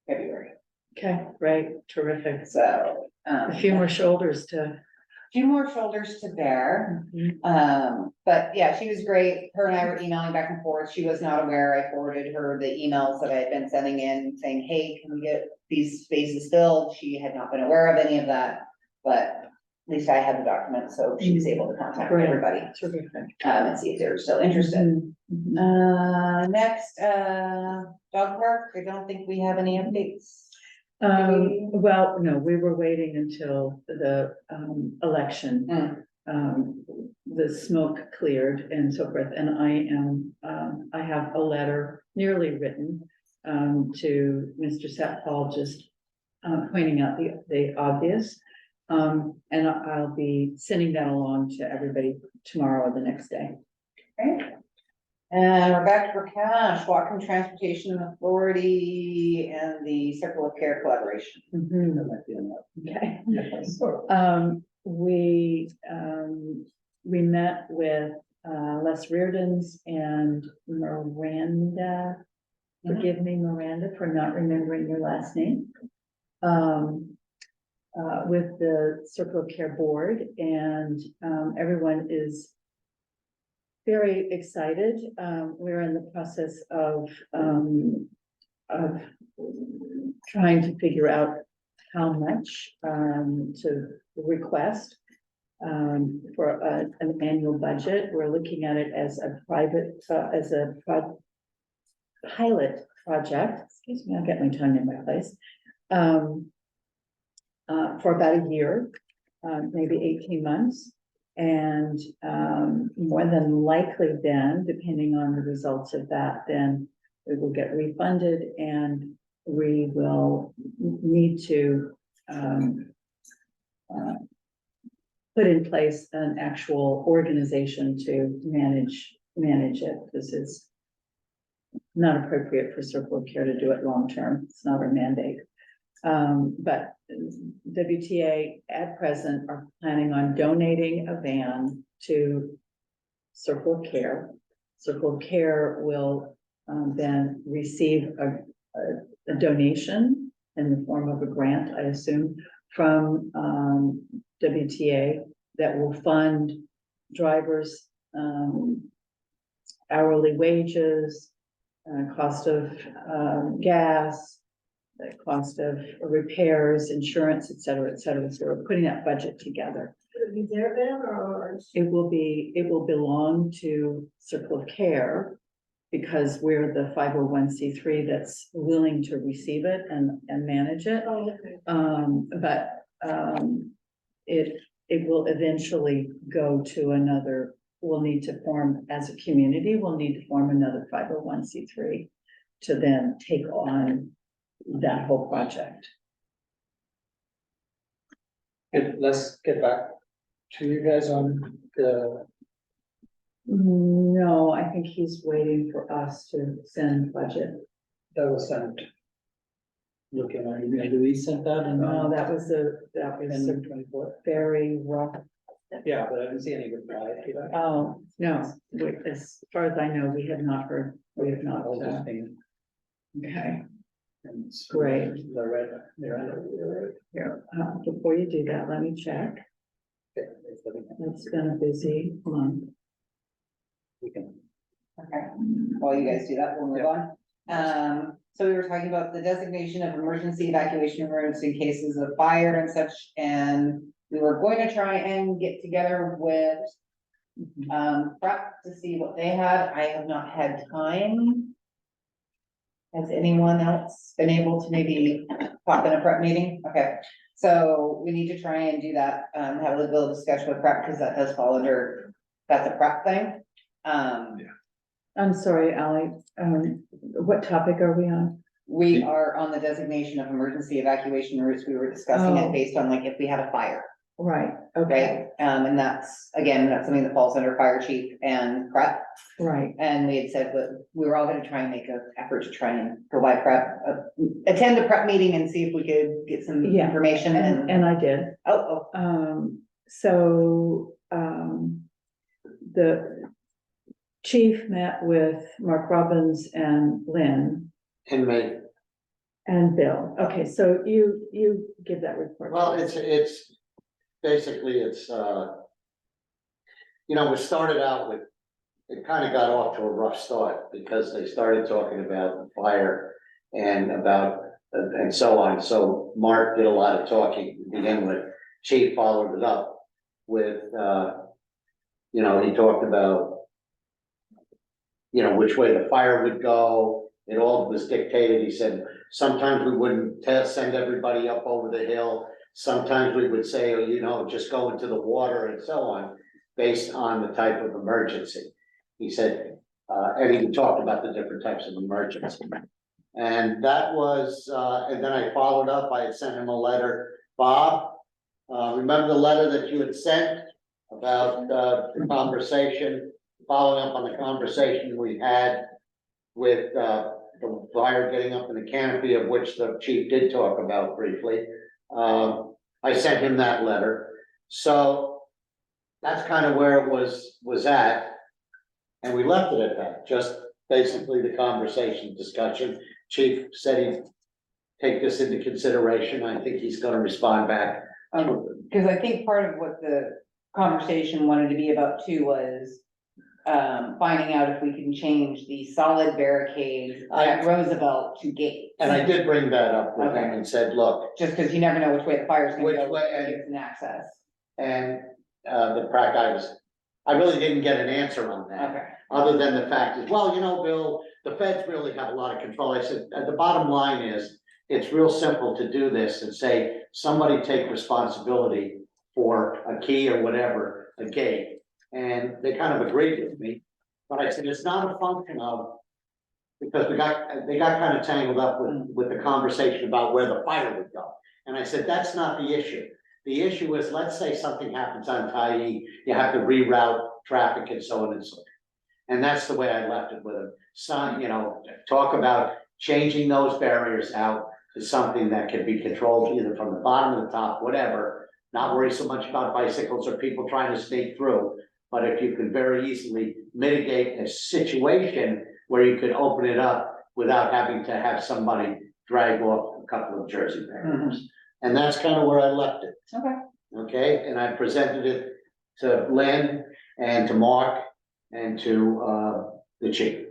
February, Okay, great, terrific. so. A few more shoulders to. Few more shoulders to bear. But yeah, she was great. Her and I were emailing back and forth. She was not aware. I forwarded her the emails that I had been sending in saying, hey, can we get these spaces filled? She had not been aware of any of that, but at least I had the document, so she was able to contact Great. everybody, Terrific. and see if they were still interested. Next, dog park, I don't think we have any updates. Well, no, we were waiting until the election. The smoke cleared and so forth, and I have a letter nearly written to Mr. Satpal, just pointing out the obvious. And I'll be sending that along to everybody tomorrow or the next day. Okay. And we're back to PRCAC, Whatcom Transportation Authority and the Circle of Care collaboration. Okay. We met with Les Reardon's and Miranda. Forgive me, Miranda, for not remembering your last name. With the Circle of Care Board, and everyone is very excited. We're in the process of trying to figure out how much to request for an annual budget. We're looking at it as a pilot project. Excuse me, I'll get my tongue in my place. For about a year, maybe 18 months. And more than likely then, depending on the results of that, then we will get refunded and we will need to put in place an actual organization to manage it, because it's not appropriate for Circle of Care to do it long-term. It's not our mandate. But WTA at present are planning on donating a van to Circle of Care. Circle of Care will then receive a donation in the form of a grant, I assume, from WTA that will fund drivers' hourly wages, cost of gas, the cost of repairs, insurance, et cetera, et cetera. So we're putting that budget together. Would it be their van or ours? It will belong to Circle of Care because we're the 501c3 that's willing to receive it and manage it. Oh, okay. It will eventually go to another, we'll need to form, as a community, we'll need to form another 501c3 to then take on that whole project. And let's get back to you guys on the, No, I think he's waiting for us to send budget. that was sent. Looking at, email. Do we send that and? No, that was a 24th. very rough. Yeah, but I didn't see any reply. Did I? Oh, no, as far as I know, we have not heard, we have not, I was just thinking, okay, and it's Great. The red, there. here, before you do that, let me check. It's been a busy month. We can. Okay, while you guys do that, we'll move on. So we were talking about the designation of emergency evacuation routes in cases of fire and such, and we were going to try and get together with PREP to see what they had. I have not had time. Has anyone else been able to maybe pop in a PREP meeting? Okay, so we need to try and do that, have a little discussion with PREP, because that does fall under, that's a PREP thing. I'm sorry, Ally, what topic are we on? We are on the designation of emergency evacuation routes. We were discussing Oh. it based on like if we had a fire, Right, okay, right? And that's, again, that's something that falls under fire chief and PREP. right, And we had said that we were all gonna try and make an effort to try and go by PREP, attend the PREP meeting and see if we could get some Yeah, information and I did. oh, The chief met with Mark Robbins and Lynn Inmate, and Bill. Okay, so you give that report. well, it's, basically, it's, we started out with, it kind of got off to a rough start because they started talking about the fire and about, and so on. So Mark did a lot of talking to begin with. Chief followed it up with, he talked about, which way the fire would go. It all was dictated. He said, sometimes we wouldn't send everybody up over the hill. Sometimes we would say, just go into the water and so on, based on the type of emergency. He said, and he talked about the different types of emergency. And that was, and then I followed up, I had sent him a letter. Bob, remember the letter that you had sent about the conversation, following up on the conversation we had with the fire getting up in the canopy, of which the chief did talk about briefly. I sent him that letter. So that's kind of where it was at. And we left it at that, just basically the conversation discussion. Chief said he'd take this into consideration. I think he's gonna respond back. because I think part of what the conversation wanted to be about too was finding out if we can change the solid barricades at Roosevelt to gates. And I did bring that up with him Okay. and said, look, Just because you never know which way the fire's gonna Which go, way, and and- give an access. and the PRAC guy I really didn't get an answer on that. Okay, Other than the fact is, well, Bill, the feds really have a lot of control. I said, the bottom line is, it's real simple to do this and say, somebody take responsibility for a key or whatever, a gate. And they kind of agreed with me, but I said, it's not a function of, because they got kind of tangled up with the conversation about where the fire would go. And I said, that's not the issue. The issue is, let's say something happens on Tyee, you have to reroute traffic and so on and so forth. And that's the way I left it with him. Son, talk about changing those barriers out to something that can be controlled either from the bottom or the top, whatever. Not worry so much about bicycles or people trying to sneak through, but if you could very easily mitigate a situation where you could open it up without having to have somebody drag off a couple of Jersey barriers. And that's kind of where I left it. Okay. Okay, and I presented it to Lynn and to Mark and to the chief.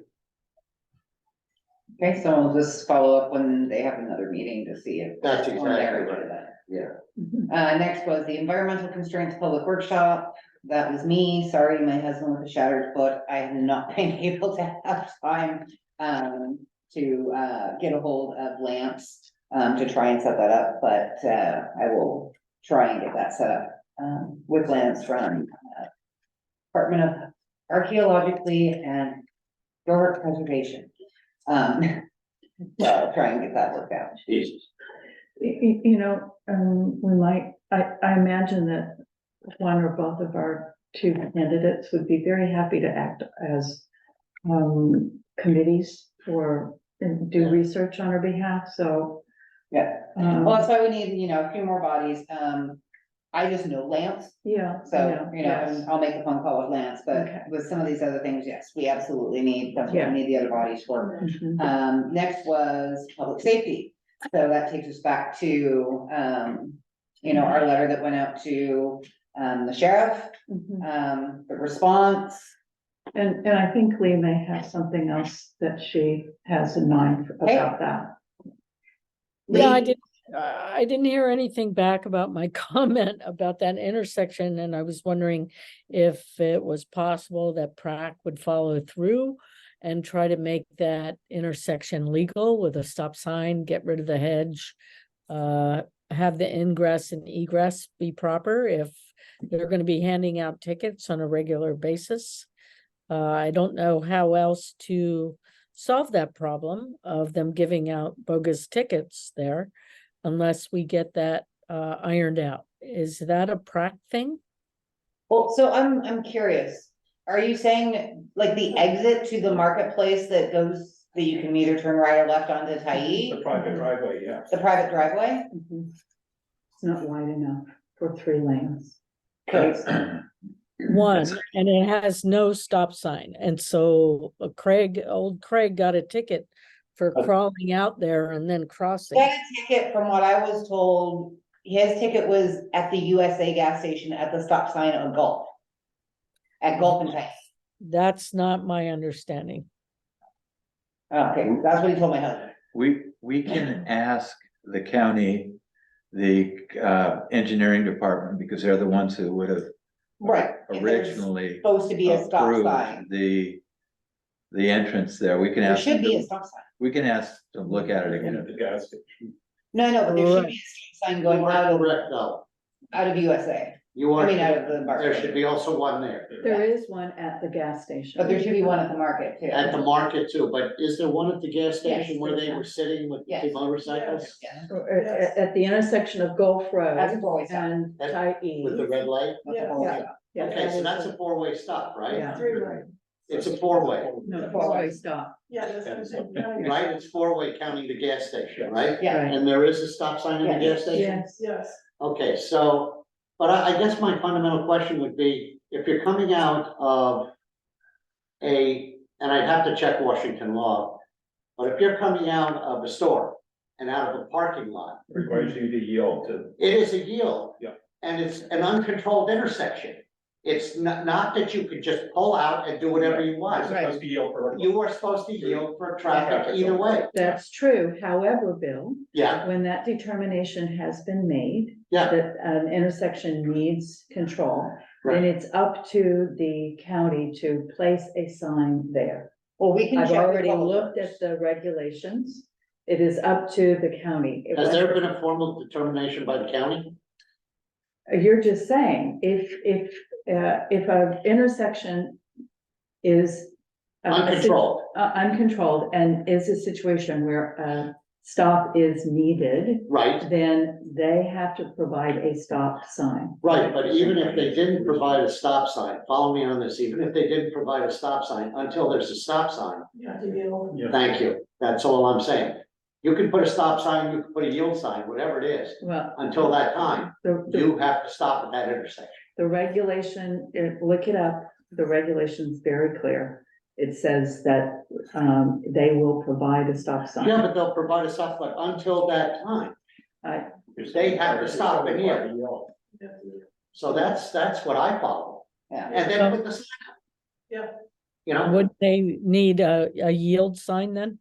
Okay, so we'll just follow up when they have another meeting to see if. That's on their exactly right. agenda. Yeah. Next was the environmental constraints public workshop. That was me. Sorry, my husband with a shattered foot. I have not been able to have time to get a hold of Lance to try and set that up, but I will try and get that set up with Lance from Department of Archaeologically and Historic Preservation. So I'll try and get that worked out. Jesus. You know, we might, I imagine that one or both of our two candidates would be very happy to act as committees or and do research on our behalf, so. Yeah. Well, that's why we need, you know, a few more bodies. I just know Lance, Yeah. so, you know, yes. and I'll make a phone call with Lance, but Okay. with some of these other things, yes, we absolutely need, that's what Yeah. we need the other bodies for. Mhm. Next was public safety. So that takes us back to, you know, our letter that went out to, the sheriff, Mhm. the response. And I think Lee may have something else that she has in mind about that. Yeah, Lee? I didn't hear anything back about my comment about that intersection, and I was wondering if it was possible that PRAC would follow through and try to make that intersection legal with a stop sign, get rid of the hedge, have the ingress and egress be proper if they're gonna be handing out tickets on a regular basis. I don't know how else to solve that problem of them giving out bogus tickets there unless we get that ironed out. Is that a PRAC thing? Well, so I'm curious. Are you saying like the exit to the marketplace that goes, that you can either turn right or left onto The Tyee? private driveway, yeah. The private driveway? Mhm. It's not wide enough for 3 lanes. Okay, One, and it has no stop sign. And so old Craig got a ticket for crawling out there and then crossing. he had a ticket, from what I was told, his ticket was at the USA gas station at the stop sign of Gulf. At Gulf and Tyee. That's not my understanding. Okay, that's what he told my husband. We can ask the county, the engineering department, because they're the ones who would have Right. if there's originally Supposed to be a stop approved sign. the entrance there. We can There ask them should be a to, stop sign. we can ask them to look at it And again. at the gas station. No, but there should Right. be a stop sign You going are out correct, though. of USA. You I are, mean, out of the there market. should be also one there. There is one at the gas station. But there should be one at the market too. At the market too, but is there one at the gas station Yes, where they there's were sitting with the Yes. motorcycles? Yeah. Or at the intersection of Gulf Road That's a four-way stop. and At- Tyee. With the red light? That's a Yeah. four-way Yeah. stop. Yeah, Okay, that so is that's a four-way stop, right? Yeah. 3-way. It's a four-way, No, 4-way stop, Yeah, that's what I'm saying. right? It's four-way counting the gas station, right? Yeah. And there is a stop sign in the gas station? yes. Yes. Okay, so, but I guess my fundamental question would be, if you're coming out of and I'd have to check Washington law, but if you're coming out of a store and out of a parking lot, Requires you to yield to. it is a yield. Yeah. And it's an uncontrolled intersection. It's not that you could just pull out and do whatever you You're want. supposed to yield for. You are supposed to yield for traffic either way. That's true. However, Bill, Yeah, when that determination has been made, yeah, that an intersection needs control, then right. it's up to the county to place a sign there. Well, we can I've check. with already Public looked Works. at the regulations. It is up to the county. It Has there wasn't- been a formal determination by the county? You're just saying, if an intersection is Uncontrolled, uncontrolled and is a situation where a stop is needed, right, then they have to provide a stop sign. right, but even if they didn't provide a stop sign, follow me on this, even if they didn't provide a stop sign, until there's a stop sign, You have to yield. thank you, that's all I'm saying. You can put a stop sign, you can put a yield sign, whatever it is, Well, until that time, the you have to stop at that intersection. regulation, look it up, the regulation's very clear. It says that, they will provide a stop sign. Yeah, but they'll provide a stop sign until that time. I- They have to stop in here. So that's what I follow. Yeah. And then put the sign up. Yeah. You know, Would they need a yield sign then?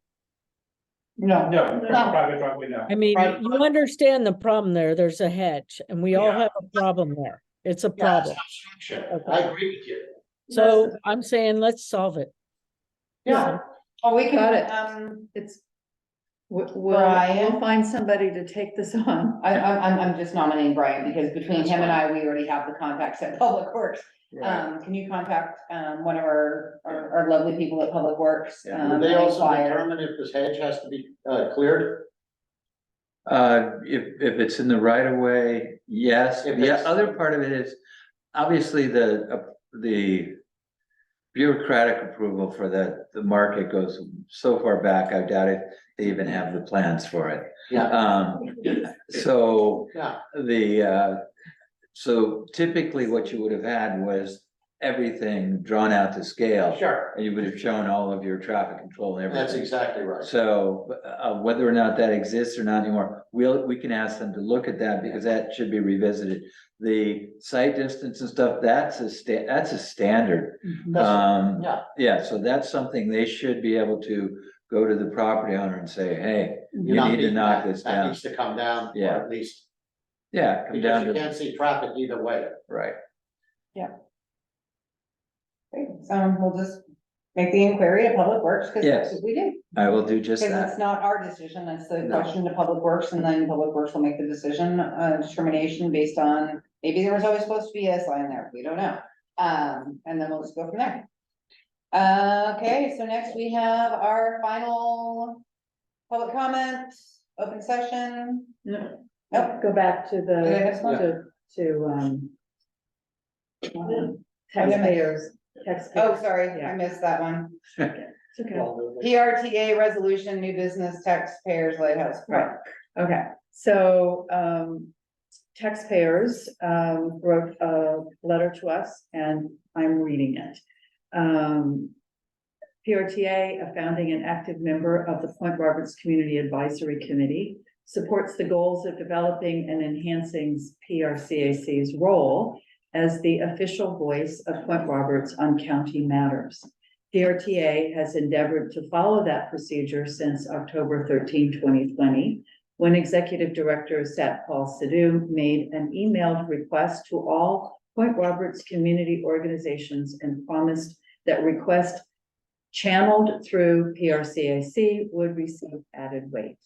No, No, No. private driveway, no. I mean, Right. you understand the problem there, there's a hedge, and we all Yeah. have a problem there, it's a yeah, it's problem. obstruction. I agree with you. So I'm saying, let's solve it. Yeah, oh, we Got it. can, It's, we'll Brian? find somebody to take this on. I'm just nominating Brian, because between That's him and fine. I, we already have the contacts at Public Works. Can you contact, one of our lovely people at Public Works? Would and they also inquire? determine if this hedge has to be cleared? If it's in the right of way, yes. If The it's- other part of it is, obviously, the bureaucratic approval for the market goes so far back, I doubt if they even have the plans for it. Yeah, So yeah, so typically what you would have had was everything drawn out to scale. sure, And you would have shown all of your traffic control and that's everything. exactly right. So, whether or not that exists or not anymore, we can ask them to look at that because that should be revisited. The site distance and stuff, that's a standard. Yeah, Yeah, so that's something they should be able to go to the property owner and say, hey, you not need to beating knock that. this That down. needs to come down, or Yeah. at least, Yeah, come because down you to, can't see traffic either way. right. Great. So we'll just make the inquiry to Public Works, because that's Yes. what we do. I will do just Because that. it's not our decision, that's the No. question to Public Works, and then Public Works will make the decision, determination based on, maybe there was always supposed to be a sign there, we don't know. And then we'll just go from there. Okay, so next we have our final public comment, open session. No, Nope. go back to the, Okay, next one. taxpayers, Oh, sorry, I Yeah. missed that one. It's okay. PRTA resolution, new business taxpayers lighthouse. Right. Okay, so, taxpayers, wrote a letter to us and I'm reading it. PRTA, a founding and active member of the Point Roberts Community Advisory Committee, supports the goals of developing and enhancing PRCAC's role as the official voice of Point Roberts on county matters. PRTA has endeavored to follow that procedure since October 13, 2020, when Executive Director Sat Paul Sidhu made an emailed request to all Point Roberts community organizations and promised that request channeled through PRCAC would receive added weight.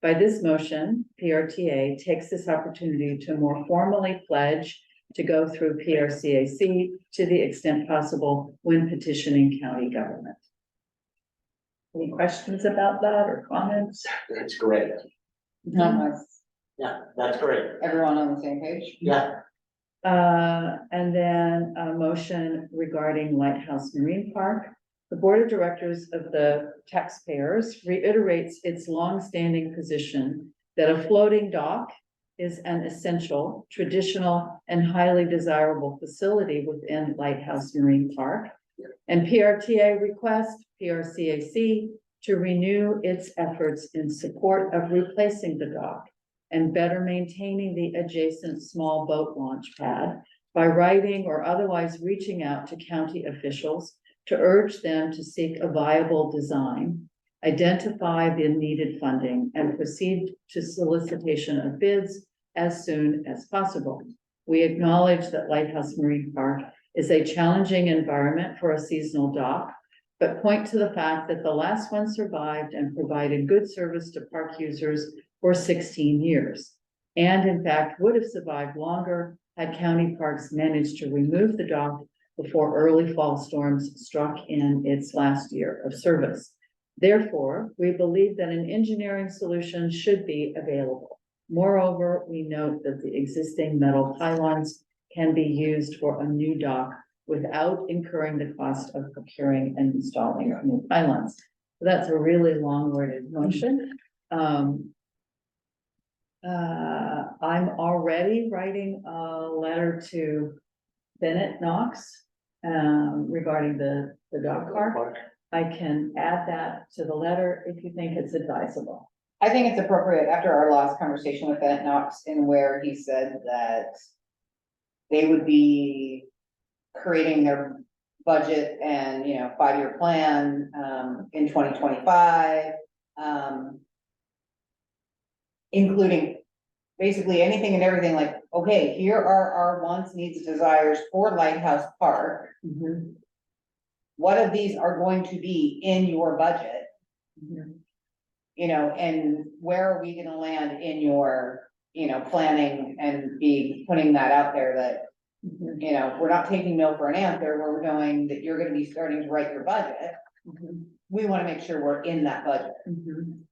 By this motion, PRTA takes this opportunity to more formally pledge to go through PRCAC to the extent possible when petitioning county government. Any questions about that or comments? That's great. No, Yeah, that's great. everyone on the same page? Yeah, And then a motion regarding Lighthouse Marine Park. The Board of Directors of the taxpayers reiterates its longstanding position that a floating dock is an essential, traditional, and highly desirable facility within Lighthouse Marine Park. And PRTA requests PRCAC to renew its efforts in support of replacing the dock and better maintaining the adjacent small boat launch pad by writing or otherwise reaching out to county officials to urge them to seek a viable design, identify the needed funding, and proceed to solicitation of bids as soon as possible. We acknowledge that Lighthouse Marine Park is a challenging environment for a seasonal dock, but point to the fact that the last one survived and provided good service to park users for 16 years. And in fact, would have survived longer had county parks managed to remove the dock before early fall storms struck in its last year of service. Therefore, we believe that an engineering solution should be available. Moreover, we note that the existing metal pylons can be used for a new dock without incurring the cost of procuring and installing new pylons. So that's a really long-worded motion. I'm already writing a letter to Bennett Knox, regarding the dog park. I can add that to the letter if you think it's advisable. I think it's appropriate after our last conversation with Bennett Knox, in where he said that they would be creating their budget and, 5-year plan, in 2025. Including basically anything and everything, like, okay, here are our wants, needs, desires for Lighthouse Park. What of these are going to be in your budget? And where are we gonna land in your, planning, and be putting that out there that, we're not taking no for an answer, where we're going, that you're gonna be starting to write your budget. We wanna make sure we're in that budget,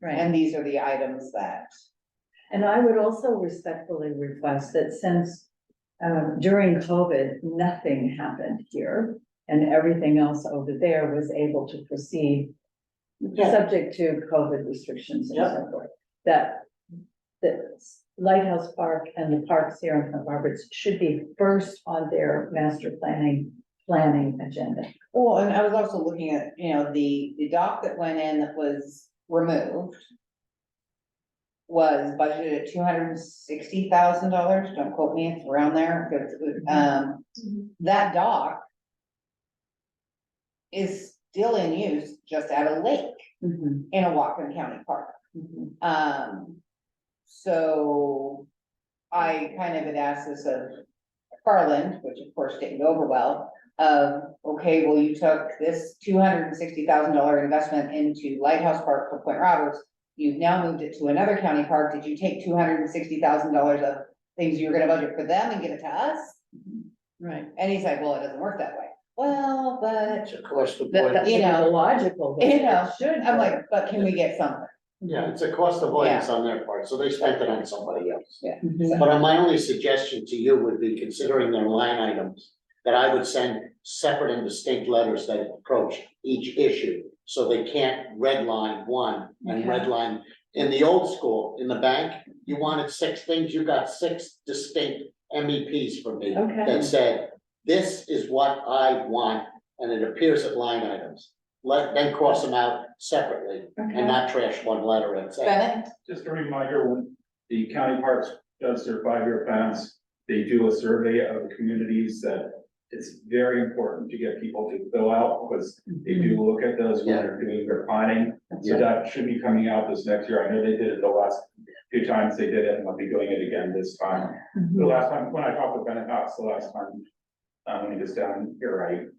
Right. and these are the items that. And I would also respectfully request that since during COVID, nothing happened here and everything else over there was able to proceed subject to COVID restrictions and so forth, that the Lighthouse Park and the parks here in Point Roberts should be first on their master planning agenda. Well, and I was also looking at, the dock that went in that was removed was budgeted at $260,000, don't quote me, it's around there, that dock is still in use just at a lake in a Whatcom County park. So I kind of had asked this of Garland, which of course didn't go over well, okay, well, you took this $260,000 investment into Lighthouse Park for Point Roberts. You've now moved it to another county park. Did you take $260,000 of things you're gonna budget for them and give it to us? Right. And he's like, well, it doesn't work that way. Well, but, It's across the That, board. that's logical. but it should I'm work. like, but can we get something? Yeah, it's a cost avoidance on their part, so they spent it on somebody else. Mhm. But my only suggestion to you would be, considering their line items, that I would send separate and distinct letters that approach each issue. So they can't redline one and Okay. redline. In the old school, in the bank, you wanted 6 things, you got 6 distinct MEPs from me. Okay. That said, this is what I want, and it appears at line items. Then cross them out separately Okay. and not trash one letter and say. Bennett? Just a reminder, when the county parks does their 5-year plans, they do a survey of the communities that it's very important to get people to fill out, because they do look at those when they're doing their planning. So that should be coming out this next year. I know they did it the last few times they did it, and they'll be doing it again this time. The last time, when I talked with Bennett Knox, the last time, when he was down here,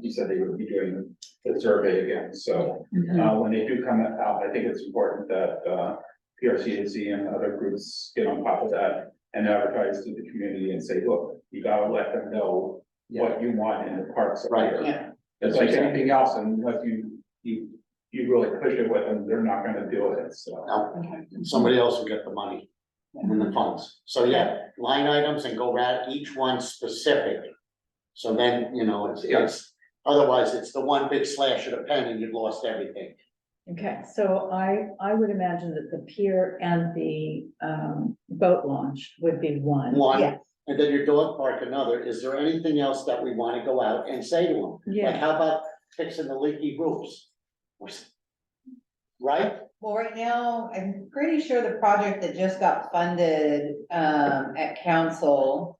he said they would be doing the survey again. So, when they do come out, I think it's important that, PRCAC and other groups get on top of that and advertise to the community and say, look, you gotta let them know what you want in the parks. Right. Yeah. It's like anything else, unless you really push it with them, they're not gonna do it, so. No, somebody else will get the money and the funds. So line items and go at each one specific. So then, it's, otherwise it's the one big slash of the pen and you've lost everything. Okay, so I would imagine that the pier and the boat launch would be one. One, Yes. and then your dog park another. Is there anything else that we want to go out and say to them? Like, Yeah, how about fixing the leaky roofs? Right? Well, right now, I'm pretty sure the project that just got funded, at council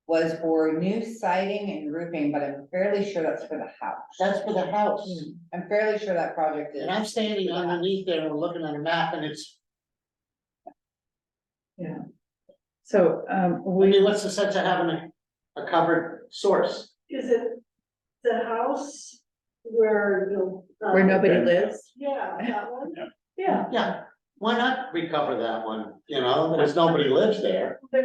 was for new siding and roofing, but I'm fairly sure that's for the house. That's for the house. I'm fairly sure that project is. And I'm standing underneath there and looking at a map and it's, yeah. So, I mean, what's the sense of having a covered source? Is it the house where the? where nobody lives, Yeah, that one. yeah. Yeah, why not recover that one? There's nobody lives there. I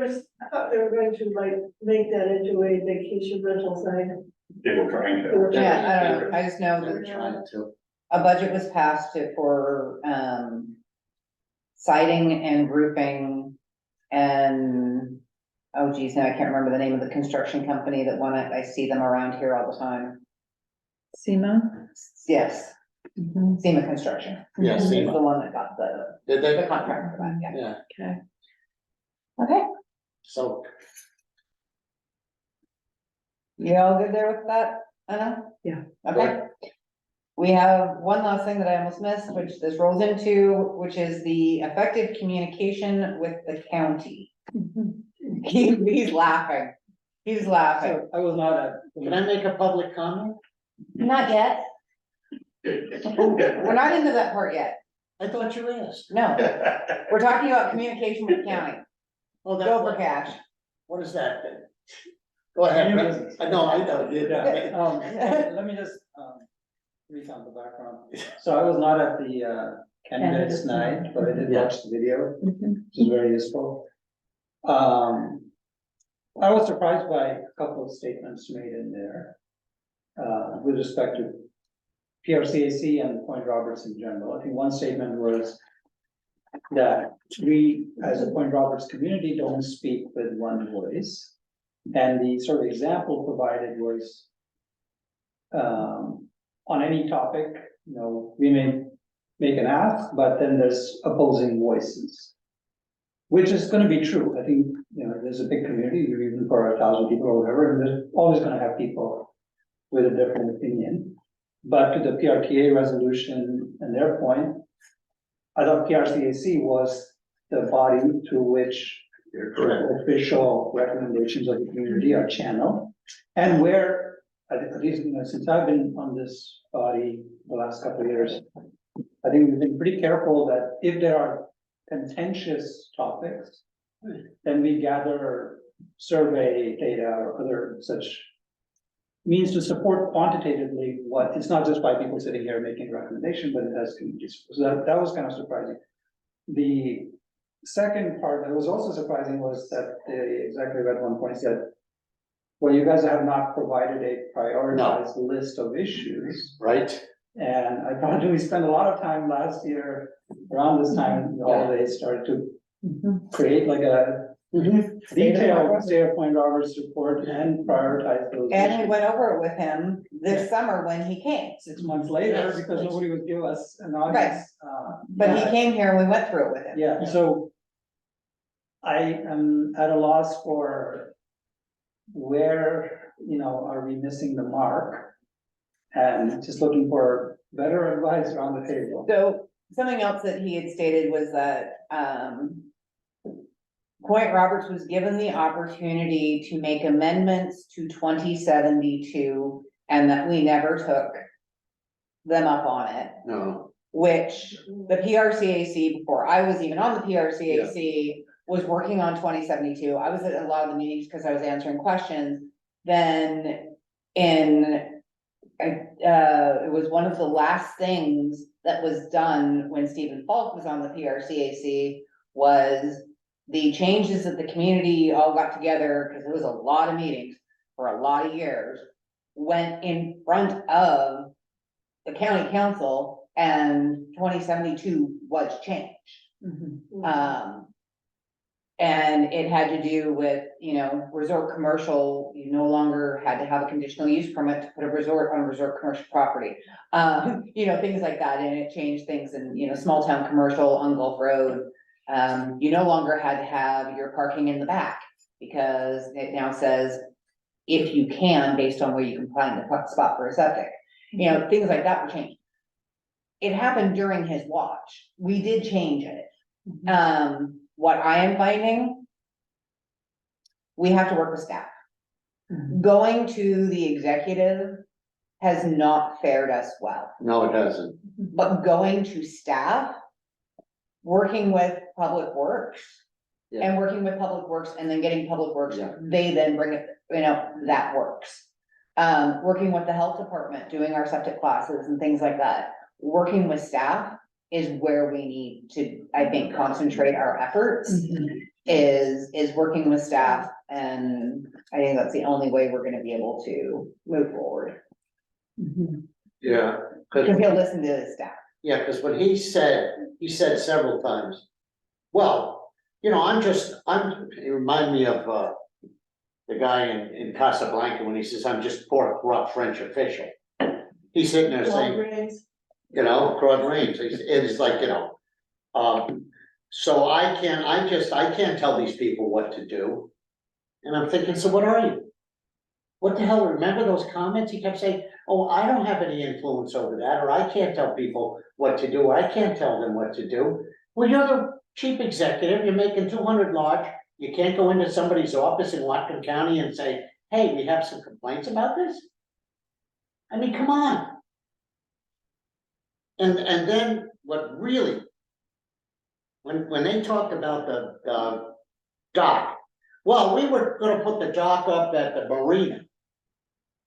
thought they were going to like make that into a vacation rental thing. They were trying They to. were Yeah, I trying don't know, I just know They're that trying to. a budget was passed for, siding and roofing and, oh geez, now I can't remember the name of the construction company that won it. I see them around here all the time. SEMA, Yes, SEMA Construction. Yeah, Is SEMA. the one that got the Did they? contract for that, yeah. Yeah, Okay. Okay, so, you all good there with that, Anna? Yeah. Okay. We have one last thing that I almost missed, which this rolls into, which is the effective communication with the county. He's laughing. He's laughing. So I was not at. can I make a public comment? Not yet. We're not into that part yet. I thought you asked. No, we're talking about communication with the county. Oh, Go that's for cash. what is that then? Go ahead. No, I don't, Yeah, let me just, recount the background. So I was not at the, candidates night, but I did watch the video, Mhm. which is very useful. I was surprised by a couple of statements made in there, with respect to PRCAC and Point Roberts in general. I think one statement was that we, as a Point Roberts community, don't speak with one voice. And the sort of example provided was, on any topic, you know, we may make an ask, but then there's opposing voices. Which is gonna be true. I think, you know, there's a big community, even for 1,000 people or whatever, and there's always gonna have people with a different opinion. But to the PRTA resolution and their point, I thought PRCAC was the body through which You're correct. official recommendations of the community are channeled. And where, at least, you know, since I've been on this body the last couple of years, I think we've been pretty careful that if there are contentious topics, then we gather survey data or other such means to support quantitatively what, it's not just by people sitting here making a recommendation, but it has communities. So that was kind of surprising. The second part that was also surprising was that the executive at one point said, well, you guys have not provided a prioritized list of issues. Right? And I thought we spent a lot of time last year, around this time, the holidays started to create like a detailed State of Point Roberts report and prioritize those And we issues. went over it with him this summer when he came, 6 months later, Yes, because yes. nobody would give us an audience. but he came here and we went through it with him. Yeah, so I am at a loss for where, you know, are we missing the mark? And just looking for better advice around the table. So something else that he had stated was that, Point Roberts was given the opportunity to make amendments to 2072 and that we never took them up on it, No, which the PRCAC, before I was even on the PRCAC, was working on 2072. I was at a lot of the meetings because I was answering questions. Then it was one of the last things that was done when Stephen Falk was on the PRCAC was the changes that the community all got together, because it was a lot of meetings for a lot of years, went in front of the county council and 2072 was changed. And it had to do with, you know, resort commercial, you no longer had to have a conditional use permit to put a resort on a resort commercial property. You know, things like that, and it changed things in, you know, small town commercial on Gulf Road. You no longer had to have your parking in the back, because it now says, if you can, based on where you can find the spot for a septic, you know, things like that were changed. It happened during his watch, we did change it. What I am finding, we have to work with staff. Going to the executive has not fared us well, no, it doesn't. but going to staff, working with Public Works, and working with Public Works and then getting Public Works, Yeah. they then bring it, you know, that works. Working with the health department, doing our septic classes and things like that, working with staff is where we need to, I think, concentrate our efforts, is working with staff, and I think that's the only way we're gonna be able to move forward. Yeah. Because he'll listen to his staff. Yeah, because when he said several times, well, you know, it reminded me of, the guy in Casablanca when he says, I'm just poor corrupt French official. He's sitting there saying, you know, Croydon Range, it's like, you know. So I can't tell these people what to do. And I'm thinking, so what are you? What the hell, remember those comments? He kept saying, oh, I don't have any influence over that, or I can't tell people what to do, or I can't tell them what to do. Well, you're the chief executive, you're making 200 large, you can't go into somebody's office in Whatcom County and say, hey, we have some complaints about this? I mean, come on. And then what really, when they talked about the dock, well, we were gonna put the dock up at the marina.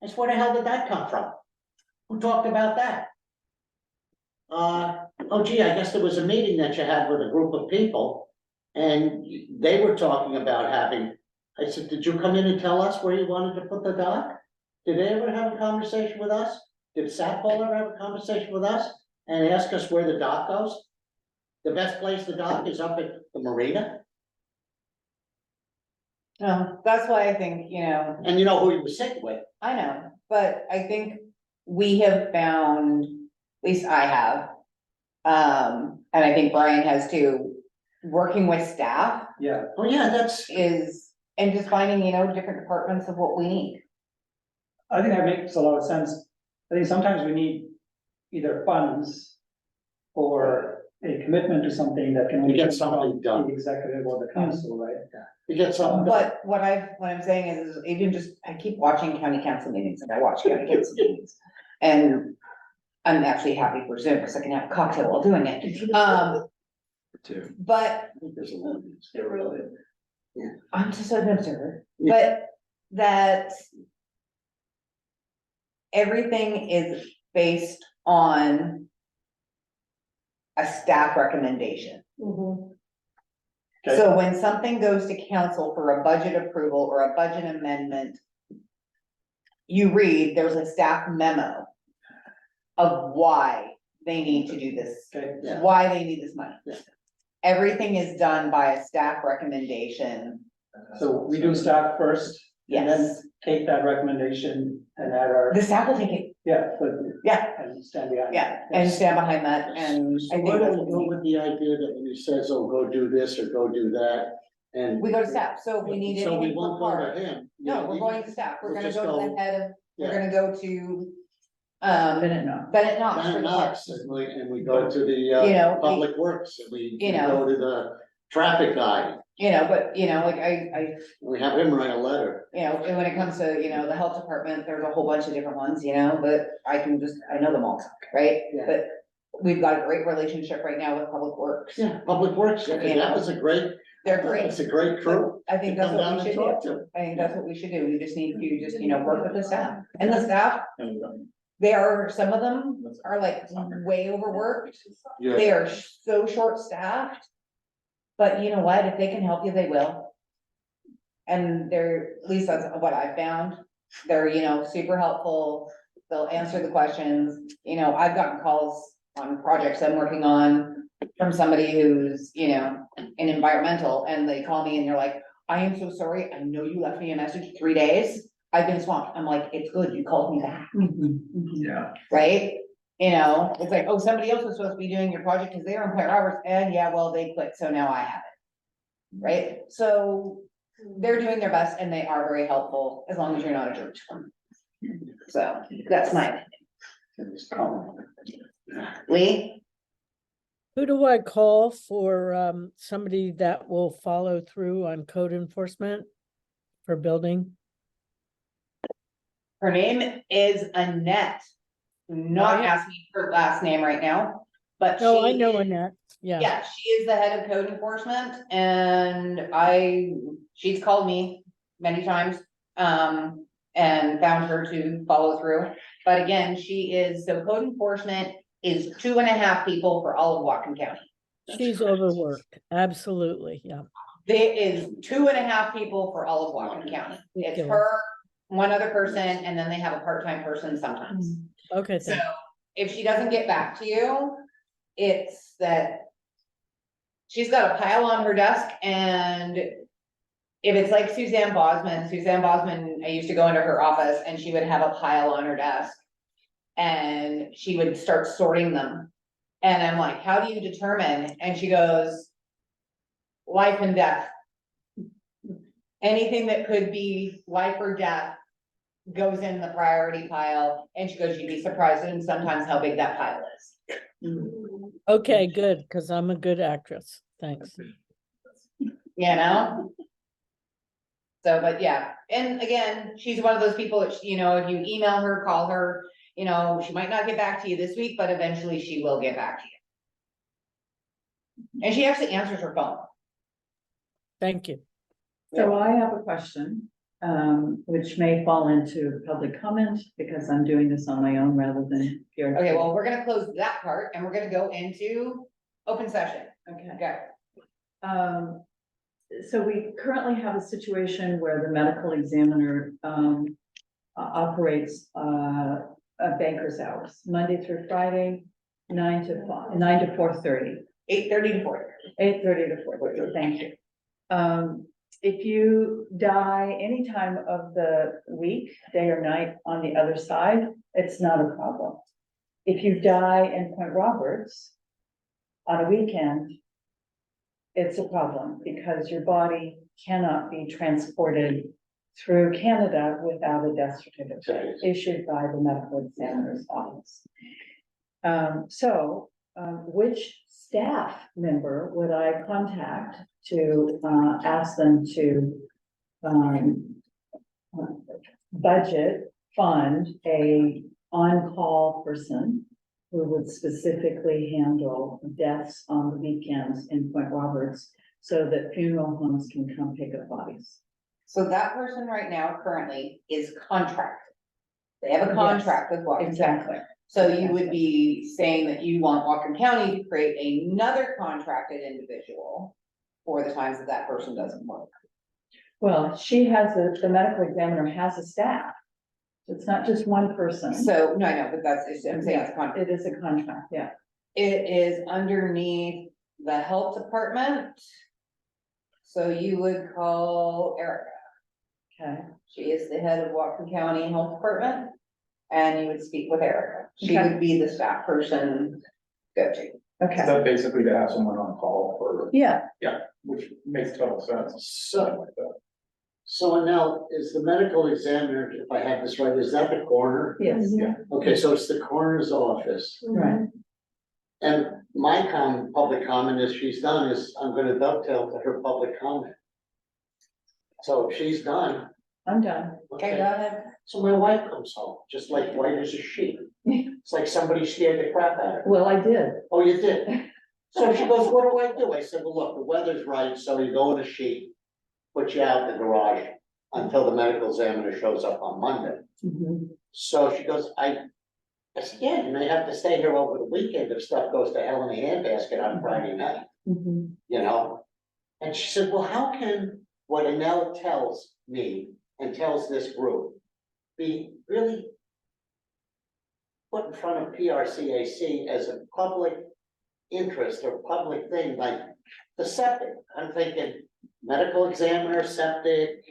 I said, where the hell did that come from? Who talked about that? Oh gee, I guess there was a meeting that you had with a group of people, and they were talking about having, I said, did you come in and tell us where you wanted to put the dock? Did they ever have a conversation with us? Did Sapphire ever have a conversation with us and ask us where the dock goes? The best place the dock is up at the marina, That's why I think, you know, and you know who he was sitting with. I know, but I think we have found, at least I have. And I think Brian has too, working with staff Yeah, Oh, yeah, that's, is, and just finding, you know, different departments of what we need. I think that makes a lot of sense. I think sometimes we need either funds or a commitment to something that can only get come something from done. the executive or the council, right? you get something. But what I'm saying is even just, I keep watching county council meetings and I watch county council meetings. And I'm actually happy for Zoom because I can have a cocktail while doing it. Too. But There's a lot of these. It really. I'm just an observer, but that everything is based on a staff recommendation. Okay. So when something goes to council for a budget approval or a budget amendment, you read, there's a staff memo of why they need to do this, Okay, Yeah. why they need this money. Yeah. Everything is done by a staff recommendation, so we do staff first, and then yes. take that recommendation and add our, The staff will take it, yeah, but. Yeah. And stand behind. it. yeah, and stand behind that, and I So think why that's don't what we we go need. with the idea that when he says, oh, go do this or go do that, and. We go to staff, so if we need So we anything won't for go park, to him. no, we're going to staff, we're We'll gonna just go to go- the head of, we're yeah. gonna go to. Bennett, no. Bennett Knox for Bennett the park. Knox, and we go to the, You know, Public Works, and we you know. go to the traffic guy, You know, but, you know, like we have him write a letter. you know, and when it comes to, you know, the health department, there's a whole bunch of different ones, you know, but I know them all, right? Yeah. But we've got a great relationship right now with Public Works. Yeah, Public Works, You that know. was a great, They're great. it's a great crew. I think to that's come what down we and should talk do. to. I think that's what we should do. We just need to just, you know, work with the staff. And the staff, And, some of them are like way overworked. yeah, They are so short-staffed. But you know what? If they can help you, they will. And they're, at least that's what I found. They're, you know, super helpful. They'll answer the questions. You know, I've gotten calls on projects I'm working on from somebody who's, you know, in environmental, and they call me and they're like, I am so sorry. I know you left me a message 3 days. I've been swamped. I'm like, it's good. You called me back, Yeah. right? You know, it's like, oh, somebody else was supposed to be doing your project because they were in Point Roberts, and yeah, well, they quit, so now I have it. Right? So they're doing their best and they are very helpful, as long as you're not a jerk to them. So that's my opinion. Lee? Who do I call for somebody that will follow through on code enforcement for building? Her name is Annette. Do not Right. ask me her last name right now, but Oh, I she know is- Annette, yeah. Yeah, she is the head of code enforcement, and she's called me many times, and found her to follow through. But again, so code enforcement is 2.5 people for all of Whatcom County. She's overworked, absolutely, yeah. There is 2.5 people for all of Whatcom County. It's Ridiculous. her, one other person, and then they have a part-time person sometimes. Okay, So thank if she doesn't get back to you, it's that she's got a pile on her desk, and if it's like Suzanne Bosman, I used to go into her office and she would have a pile on her desk. and she would start sorting them. And I'm like, how do you determine? And she goes, life and death. Anything that could be life or death goes in the priority pile. And she goes, you'd be surprised and sometimes how big that pile is. Okay, good, because I'm a good actress. Thanks. You know? So, but yeah, and again, she's one of those people that, you know, if you email her, call her, you know, she might not get back to you this week, but eventually she will get back to you. And she actually answers her phone. Thank you. So I have a question, which may fall into public comment because I'm doing this on my own rather than PRCAC. Okay, well, we're gonna close that part and we're gonna go into open session. Okay. Okay. So we currently have a situation where the medical examiner, operates, banker's hours, Monday through Friday, 9 to 4:30. 8:30 to 4:30. 8:30 to 4:30, thank you. If you die any time of the week, day or night on the other side, it's not a problem. If you die in Point Roberts on a weekend, it's a problem because your body cannot be transported through Canada without a death certificate issued by the medical examiner's office. Which staff member would I contact to ask them to budget, fund a on-call person who would specifically handle deaths on the weekends in Point Roberts so that funeral homes can come pick up bodies? So that person right now currently is contracted. They have a contract with Washington. Exactly. So you would be saying that you want Whatcom County to create another contracted individual for the times that that person doesn't work. Well, she has the medical examiner has a staff. It's not just one person. So, no, I know, but that's, I'm saying it's a contract. It is a contract, yeah. It is underneath the health department. So you would call Erica. Okay. She is the head of Whatcom County Health Department. And you would speak with Erica. She Okay. would be the staff person go-to. Is Okay. that basically to have someone on call for, Yeah. which makes total sense. So, Anel, is the medical examiner, if I have this right, is that the coroner? Yes. Yeah. Okay, so it's the coroner's office. Right. And my public comment is she's done is, I'm gonna dovetail to her public comment. So if she's done, I'm done. Okay, go ahead. So my wife comes home, just like white as a sheet. It's like somebody scared the crap out of her. Well, I did. Oh, you did? So she goes, what do I do? I said, well, look, the weather's right, so you go in a sheet, put you out in the garage until the medical examiner shows up on Monday. Mhm. So she goes, I said, yeah, you may have to stay here over the weekend if stuff goes to hell in a handbasket on Friday night, Mhm. you know? And she said, well, how can what Anel tells me and tells this group be really put in front of PRCAC as a public interest or public thing, like the septic? I'm thinking medical examiner, septic,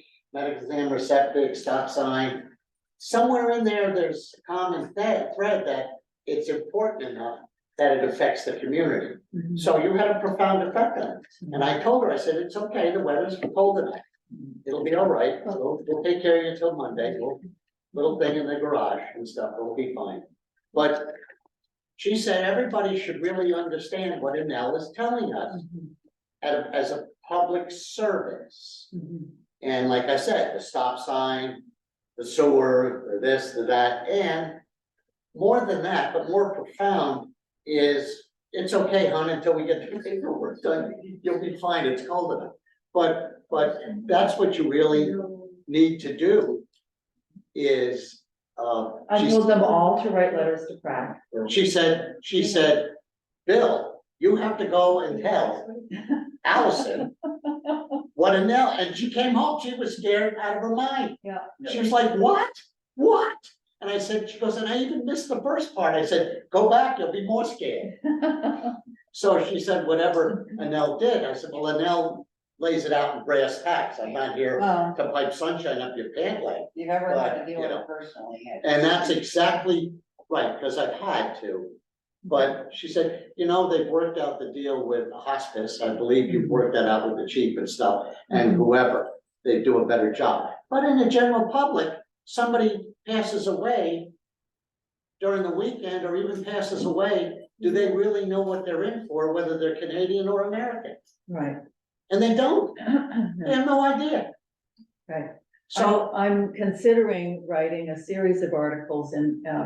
stop sign. Somewhere in there, there's a common thread that it's important enough that it affects the community. Mhm. So you had a profound effect on it. And I told her, I said, it's okay, the weather's cold enough. It'll be all right. We'll take care of you until Monday. Little thing in the garage and stuff, it'll be fine. But she said everybody should really understand what Anel is telling us as a public service. Mhm. And like I said, the stop sign, the sewer, the this, the that, and more than that, but more profound is, it's okay, hon, until we get the paperwork done, you'll be fine, it's cold enough. But that's what you really need to do is, I told them all to write letters to PRAC. she said, Bill, you have to go and tell Allison what Anel, and she came home, she was scared out of her mind. Yeah. She was like, what? What? And I said, she goes, and I even missed the first part. I said, go back, you'll be more scared. So she said, whatever Anel did. I said, well, Anel lays it out in brass tacks. I'm not here Well, to pipe sunshine up your pant leg. you've ever had to But, deal you with know, it personally. And that's exactly Right, because I've had to. But she said, you know, they've worked out the deal with hospice. I believe you've worked that out with the chief and stuff, and whoever. They do a better job. But in the general public, somebody passes away during the weekend or even passes away, do they really know what they're in for, whether they're Canadian or American? Right. And they don't. They have no idea. Right. So, I'm considering writing a series of articles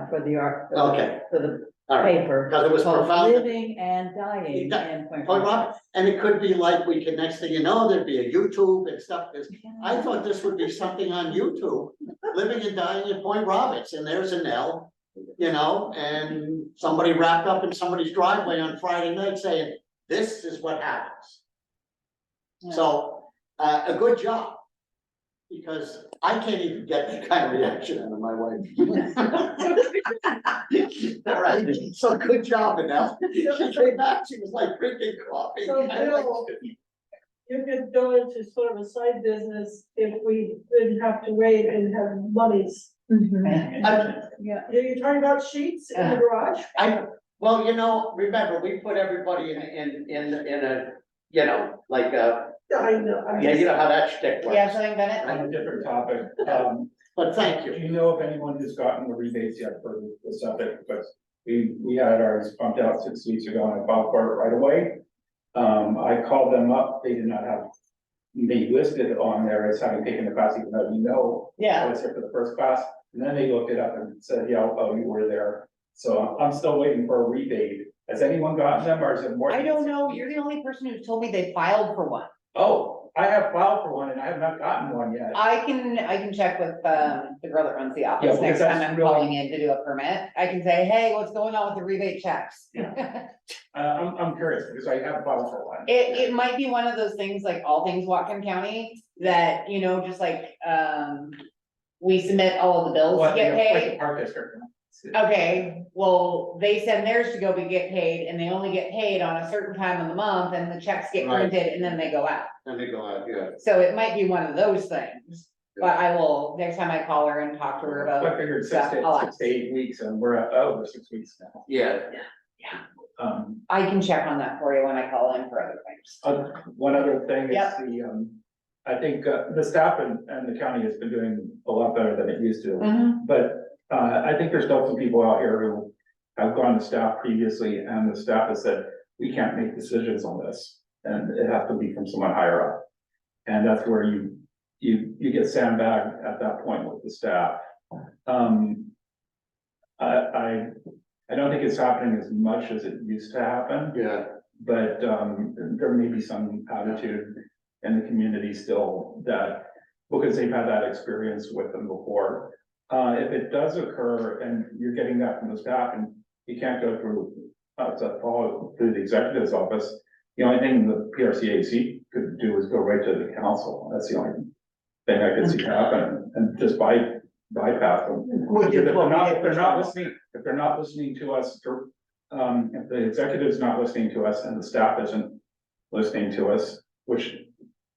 for the art. Okay. For the all right, paper. because it was called profound. Living and Dying in Point Point Roberts. Roberts, and it could be like, we can, next thing you know, there'd be a YouTube and stuff, because I thought this would be something on YouTube, living and dying in Point Roberts, and there's an L, you know, and somebody wrapped up in somebody's driveway on Friday night saying, this is what happens. So, a good job, because I can't even get that kind of reaction out of my wife. All right, so good job, Annelle. She came back, she was like drinking coffee. So Bill, you could go into sort of a side business if we didn't have to wait and have monies. Yeah. Are you talking about sheets in the garage? Well, you know, remember, we put everybody in a, you know, like, I know. yeah, you know how that shtick works. Yeah, something Bennett? On a different topic, But thank do you. you know if anyone has gotten the rebates yet for the subject? Because we had ours pumped out 6 weeks ago and I filed for it right away. I called them up, they did not have me listed on there as having taken the class, even though you know I Yeah, was here for the first class. And then they looked it up and said, yeah, oh, you were there. So I'm still waiting for a rebate. Has anyone gotten them or is it more? I don't know, you're the only person who's told me they filed for one. Oh, I have filed for one and I have not gotten one yet. I can check with, the girl that runs the Yeah, office because next time that's I'm really- calling in to do a permit. I can say, hey, what's going on with the rebate checks? I'm curious because I have filed for one. It might be one of those things, like all things Whatcom County, that, you know, just like, we submit all of the bills to What, get like paid. the park district? Okay, well, they send theirs to go get paid, and they only get paid on a certain time of the month, and the checks get Right. printed, and then they go out. And they go out, yeah. So it might be one of those things, but I will, next time I call her and talk to her I about. figured stuff, I'll six to 8 weeks and we're at over 6 weeks now. Yeah. I can check on that for you when I call in for other things. One other thing is Yep. I think the staff and the county has been doing a lot better than it used to. Mhm. But I think there's still some people out here who have gone to staff previously and the staff has said, we can't make decisions on this. And it has to be from someone higher up. And that's where you get sandbagged at that point with the staff. I don't think it's happening as much as it used to happen. Yeah. But there may be some attitude in the community still that, because they've had that experience with them before. If it does occur and you're getting that from the staff and you can't go through, follow through the executive's office, the only thing the PRCAC could do is go right to the council. That's the only thing I could see happen and just bypass them. Which is If what we did they're for not Charlotte. if they're not listening to us, if the executive's not listening to us and the staff isn't listening to us, which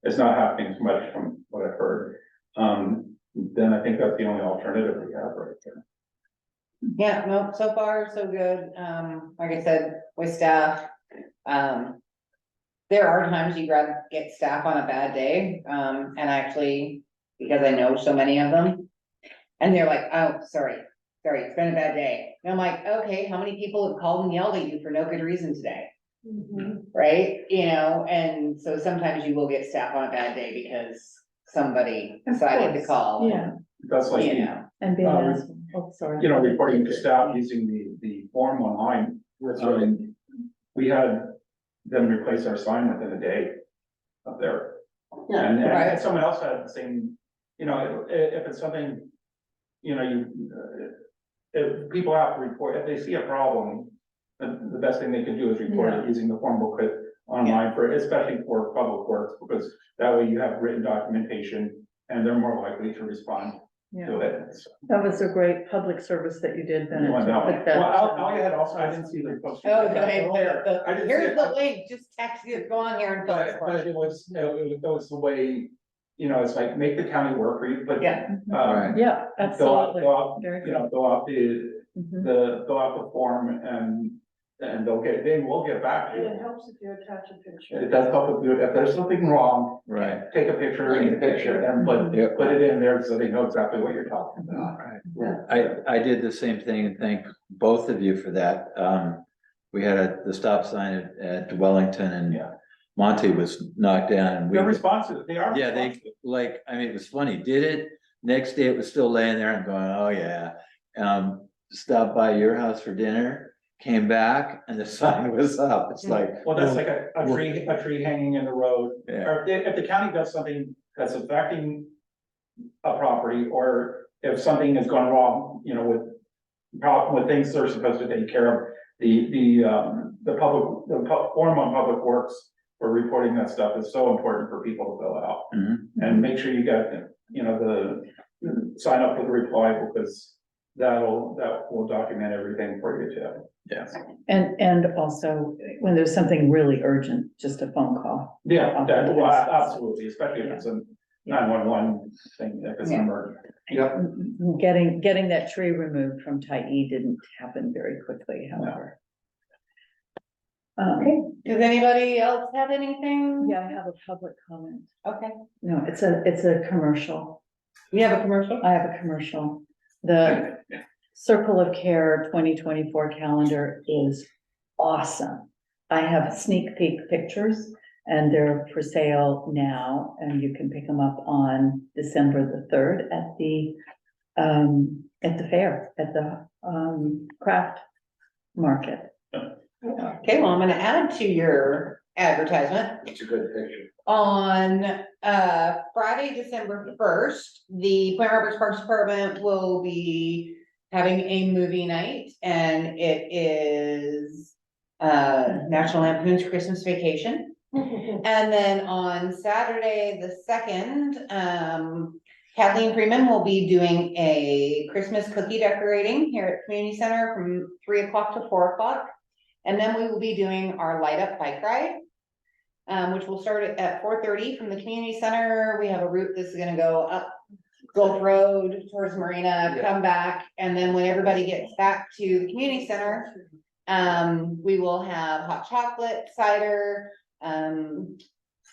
is not happening as much from what I've heard, then I think that's the only alternative we have right there. Yeah, no, so far, so good. Like I said, with staff, there are times you grab, get staff on a bad day, and actually, because I know so many of them. And they're like, oh, sorry, it's been a bad day. And I'm like, okay, how many people have called and yelled at you for no good reason today? Right, you know, and so sometimes you will get staff on a bad day because somebody Of decided to course, call. yeah. That's like, You know, And being Um, asked, oh, sorry. reporting to staff using the form online. We had them replace our sign within a day up there. Yeah, And right. someone else had the same, if it's something, if people have to report, if they see a problem, the best thing they can do is report it using the form booklet online especially for public works, because that way you have written documentation and they're more likely to respond to it. So, That was a great public service that you did, you Bennett. want to that one. put that, Well, I had also, I didn't see the post. oh, I didn't see here's it. the link, just text it, go on here and fill it. But it was the way, it's like, make the county work for you, but. Yeah. yeah, absolutely. Go out, Very go out the fill out the form and they will get back to And it you. helps if you attach a picture. It does help if there's something wrong, Right. take a picture and put it in there so they know exactly what you're talking about. I did the same thing and thank both of you for that. We had the stop sign at Wellington and Yeah. Monty was knocked down and we. They're responsive, they are. Yeah, they like, I mean, it was funny, did it, next day it was still laying there, I'm going, oh yeah. Stopped by your house for dinner, came back and the sign was up, it's like. Well, that's like a tree hanging in the road, Yeah. or if the county does something that's affecting a property, or if something has gone wrong, you know, with things they're supposed to take care of, the form on Public Works for reporting that stuff is so important for people to fill out. And make sure you get, you know, sign up for the reply, because that will document everything for you too. Yeah. And also, when there's something really urgent, just a phone call. Yeah, absolutely, especially if it's a 911 thing, if it's an emergency. Yep. Getting that tree removed from Tyee didn't happen very quickly, however. Okay, does anybody else have anything? Yeah, I have a public comment. Okay, No, it's a commercial. we have a commercial? I have a commercial. The Circle of Care 2024 calendar is awesome. I have sneak peek pictures and they're for sale now, and you can pick them up on December the 3rd at the fair, at the craft market. Okay, well, I'm gonna add to your advertisement. It's a good picture. On Friday, December 1st, the Point Roberts Parks Department will be having a movie night, and it is National Lampoon's Christmas Vacation. And then on Saturday, the 2nd, Kathleen Freeman will be doing a Christmas cookie decorating here at Community Center from 3 o'clock to 4 o'clock. And then we will be doing our light up bike ride, which will start at 4:30 from the community center. We have a route that's gonna go up Gulf Road towards Marina, come back, and then when everybody gets back to the community center, we will have hot chocolate, cider.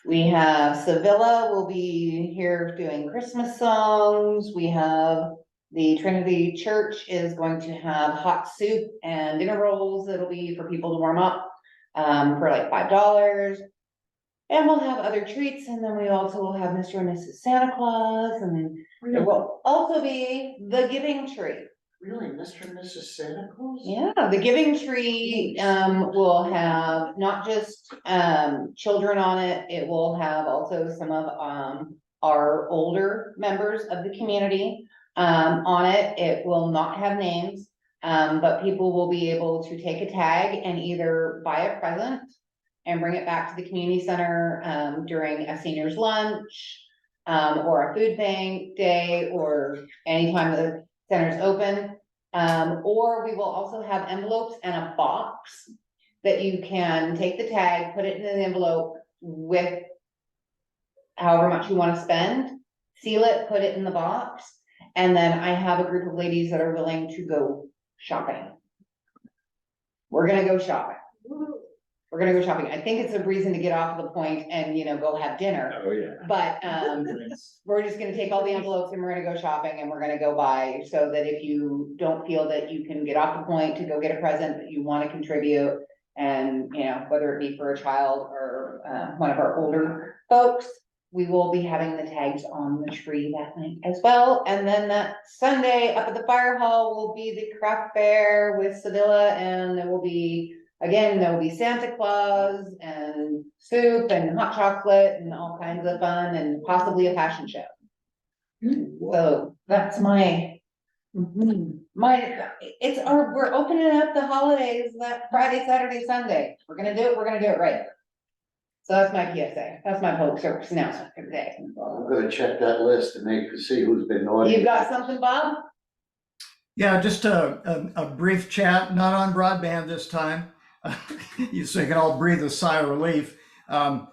We have Sevilla will be here doing Christmas songs. We have the Trinity Church is going to have hot soup and dinner rolls. It'll be for people to warm up, for like $5. And we'll have other treats, and then we also will have Mr. and Mrs. Santa Claus, and there will also be the giving tree. Really, Mr. and Mrs. Santa Claus? Yeah, the giving tree, will have not just, children on it, it will have also some of, our older members of the community, on it. It will not have names, but people will be able to take a tag and either buy a present and bring it back to the community center, during a senior's lunch, or a food bank day, or anytime the center's open. Or we will also have envelopes and a box that you can take the tag, put it in an envelope with however much you want to spend, seal it, put it in the box. And then I have a group of ladies that are willing to go shopping. We're gonna go shopping. We're gonna go shopping. I think it's a reason to get off the point and, you know, go have dinner. Oh, yeah. But, we're just gonna take all the envelopes and we're gonna go shopping and we're gonna go buy, so that if you don't feel that you can get off the point to go get a present that you wanna contribute. And, you know, whether it be for a child or, one of our older folks, we will be having the tags on the tree that night as well. And then that Sunday up at the fire hall will be the craft fair with Sevilla, and there will be, again, there will be Santa Claus and soup and hot chocolate and all kinds of fun, and possibly a fashion show. So that's we're opening up the holidays that Friday, Saturday, Sunday. We're gonna do it right. So that's my PSA. That's my public service announcement for today. I'm gonna check that list and see who's been naughty. You got something, Bob? Yeah, just a brief chat, not on broadband this time, so you can all breathe a sigh of relief. The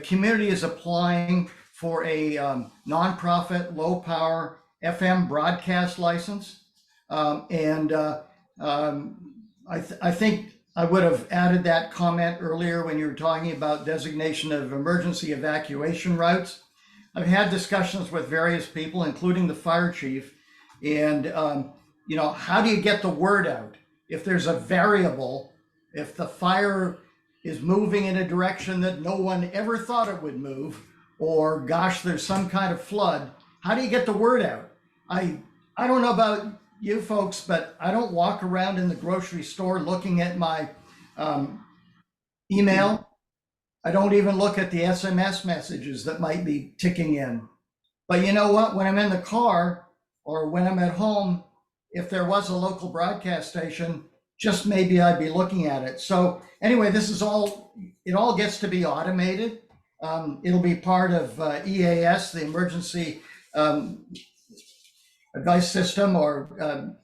community is applying for a nonprofit, low power FM broadcast license. I think I would have added that comment earlier when you were talking about designation of emergency evacuation routes. I've had discussions with various people, including the fire chief, and how do you get the word out? If there's a variable, if the fire is moving in a direction that no one ever thought it would move, or gosh, there's some kind of flood, how do you get the word out? I don't know about you folks, but I don't walk around in the grocery store looking at my email. I don't even look at the SMS messages that might be ticking in. But you know what? When I'm in the car or when I'm at home, if there was a local broadcast station, just maybe I'd be looking at it. So anyway, it all gets to be automated. It'll be part of EAS, the emergency advice system, or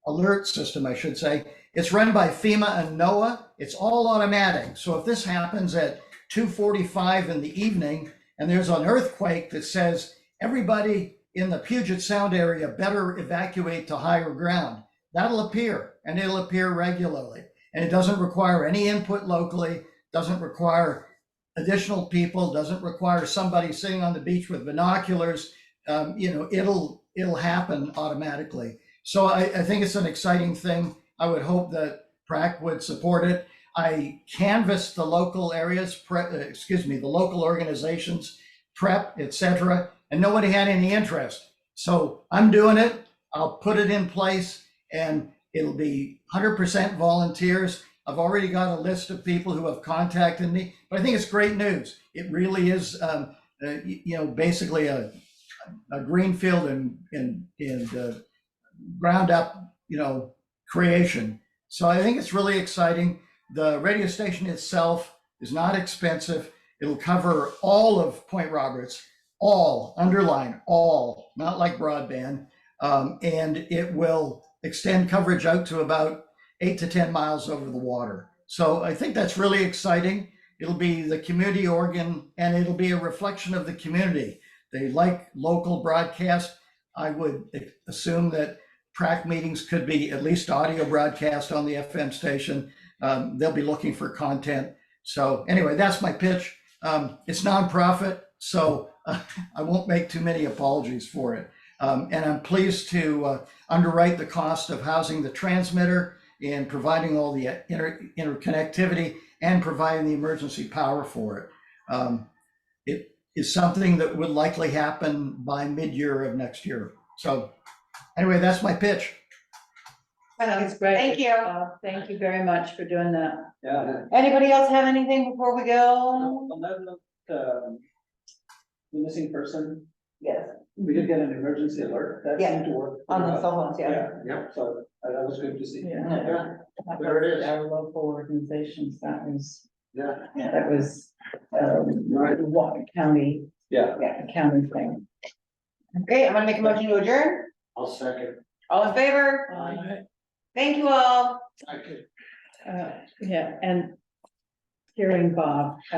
alert system, I should say. It's run by FEMA and NOAA. It's all automatic. So if this happens at 2:45 in the evening and there's an earthquake that says everybody in the Puget Sound area better evacuate to higher ground, that'll appear, and it'll appear regularly. And it doesn't require any input locally, doesn't require additional people, doesn't require somebody sitting on the beach with binoculars. It'll happen automatically. So I think it's an exciting thing. I would hope that PRAC would support it. I canvassed the local areas, the local organizations, PREP, etc., and nobody had any interest. So I'm doing it. I'll put it in place, and it'll be 100% volunteers. I've already got a list of people who have contacted me, but I think it's great news. It really is, basically a greenfield and ground up, creation. So I think it's really exciting. The radio station itself is not expensive. It'll cover all of Point Roberts, all, underline all, not like broadband. And it will extend coverage out to about 8 to 10 miles over the water. So I think that's really exciting. It'll be the community organ, and it'll be a reflection of the community. They like local broadcast. I would assume that PRAC meetings could be at least audio broadcast on the FM station. They'll be looking for content. So anyway, that's my pitch. It's nonprofit, so I won't make too many apologies for it. And I'm pleased to underwrite the cost of housing the transmitter and providing all the interconnectivity and providing the emergency power for it. It is something that would likely happen by mid-year of next year. So anyway, that's my pitch. Sounds great. Thank you. Thank you very much for doing that. Yeah. Anybody else have anything before we go? On that note, the missing person, Yes, we did get an emergency alert. That Yeah. seemed to work. on the cell phones, yeah. Yeah. So that was good to see. Yeah. There it is. Our local organizations, that was Yeah. county, Yeah. county thing. Great, I'm gonna make a motion to adjourn. I'll second. All in favor? Thank you all. Yeah, and hearing Bob,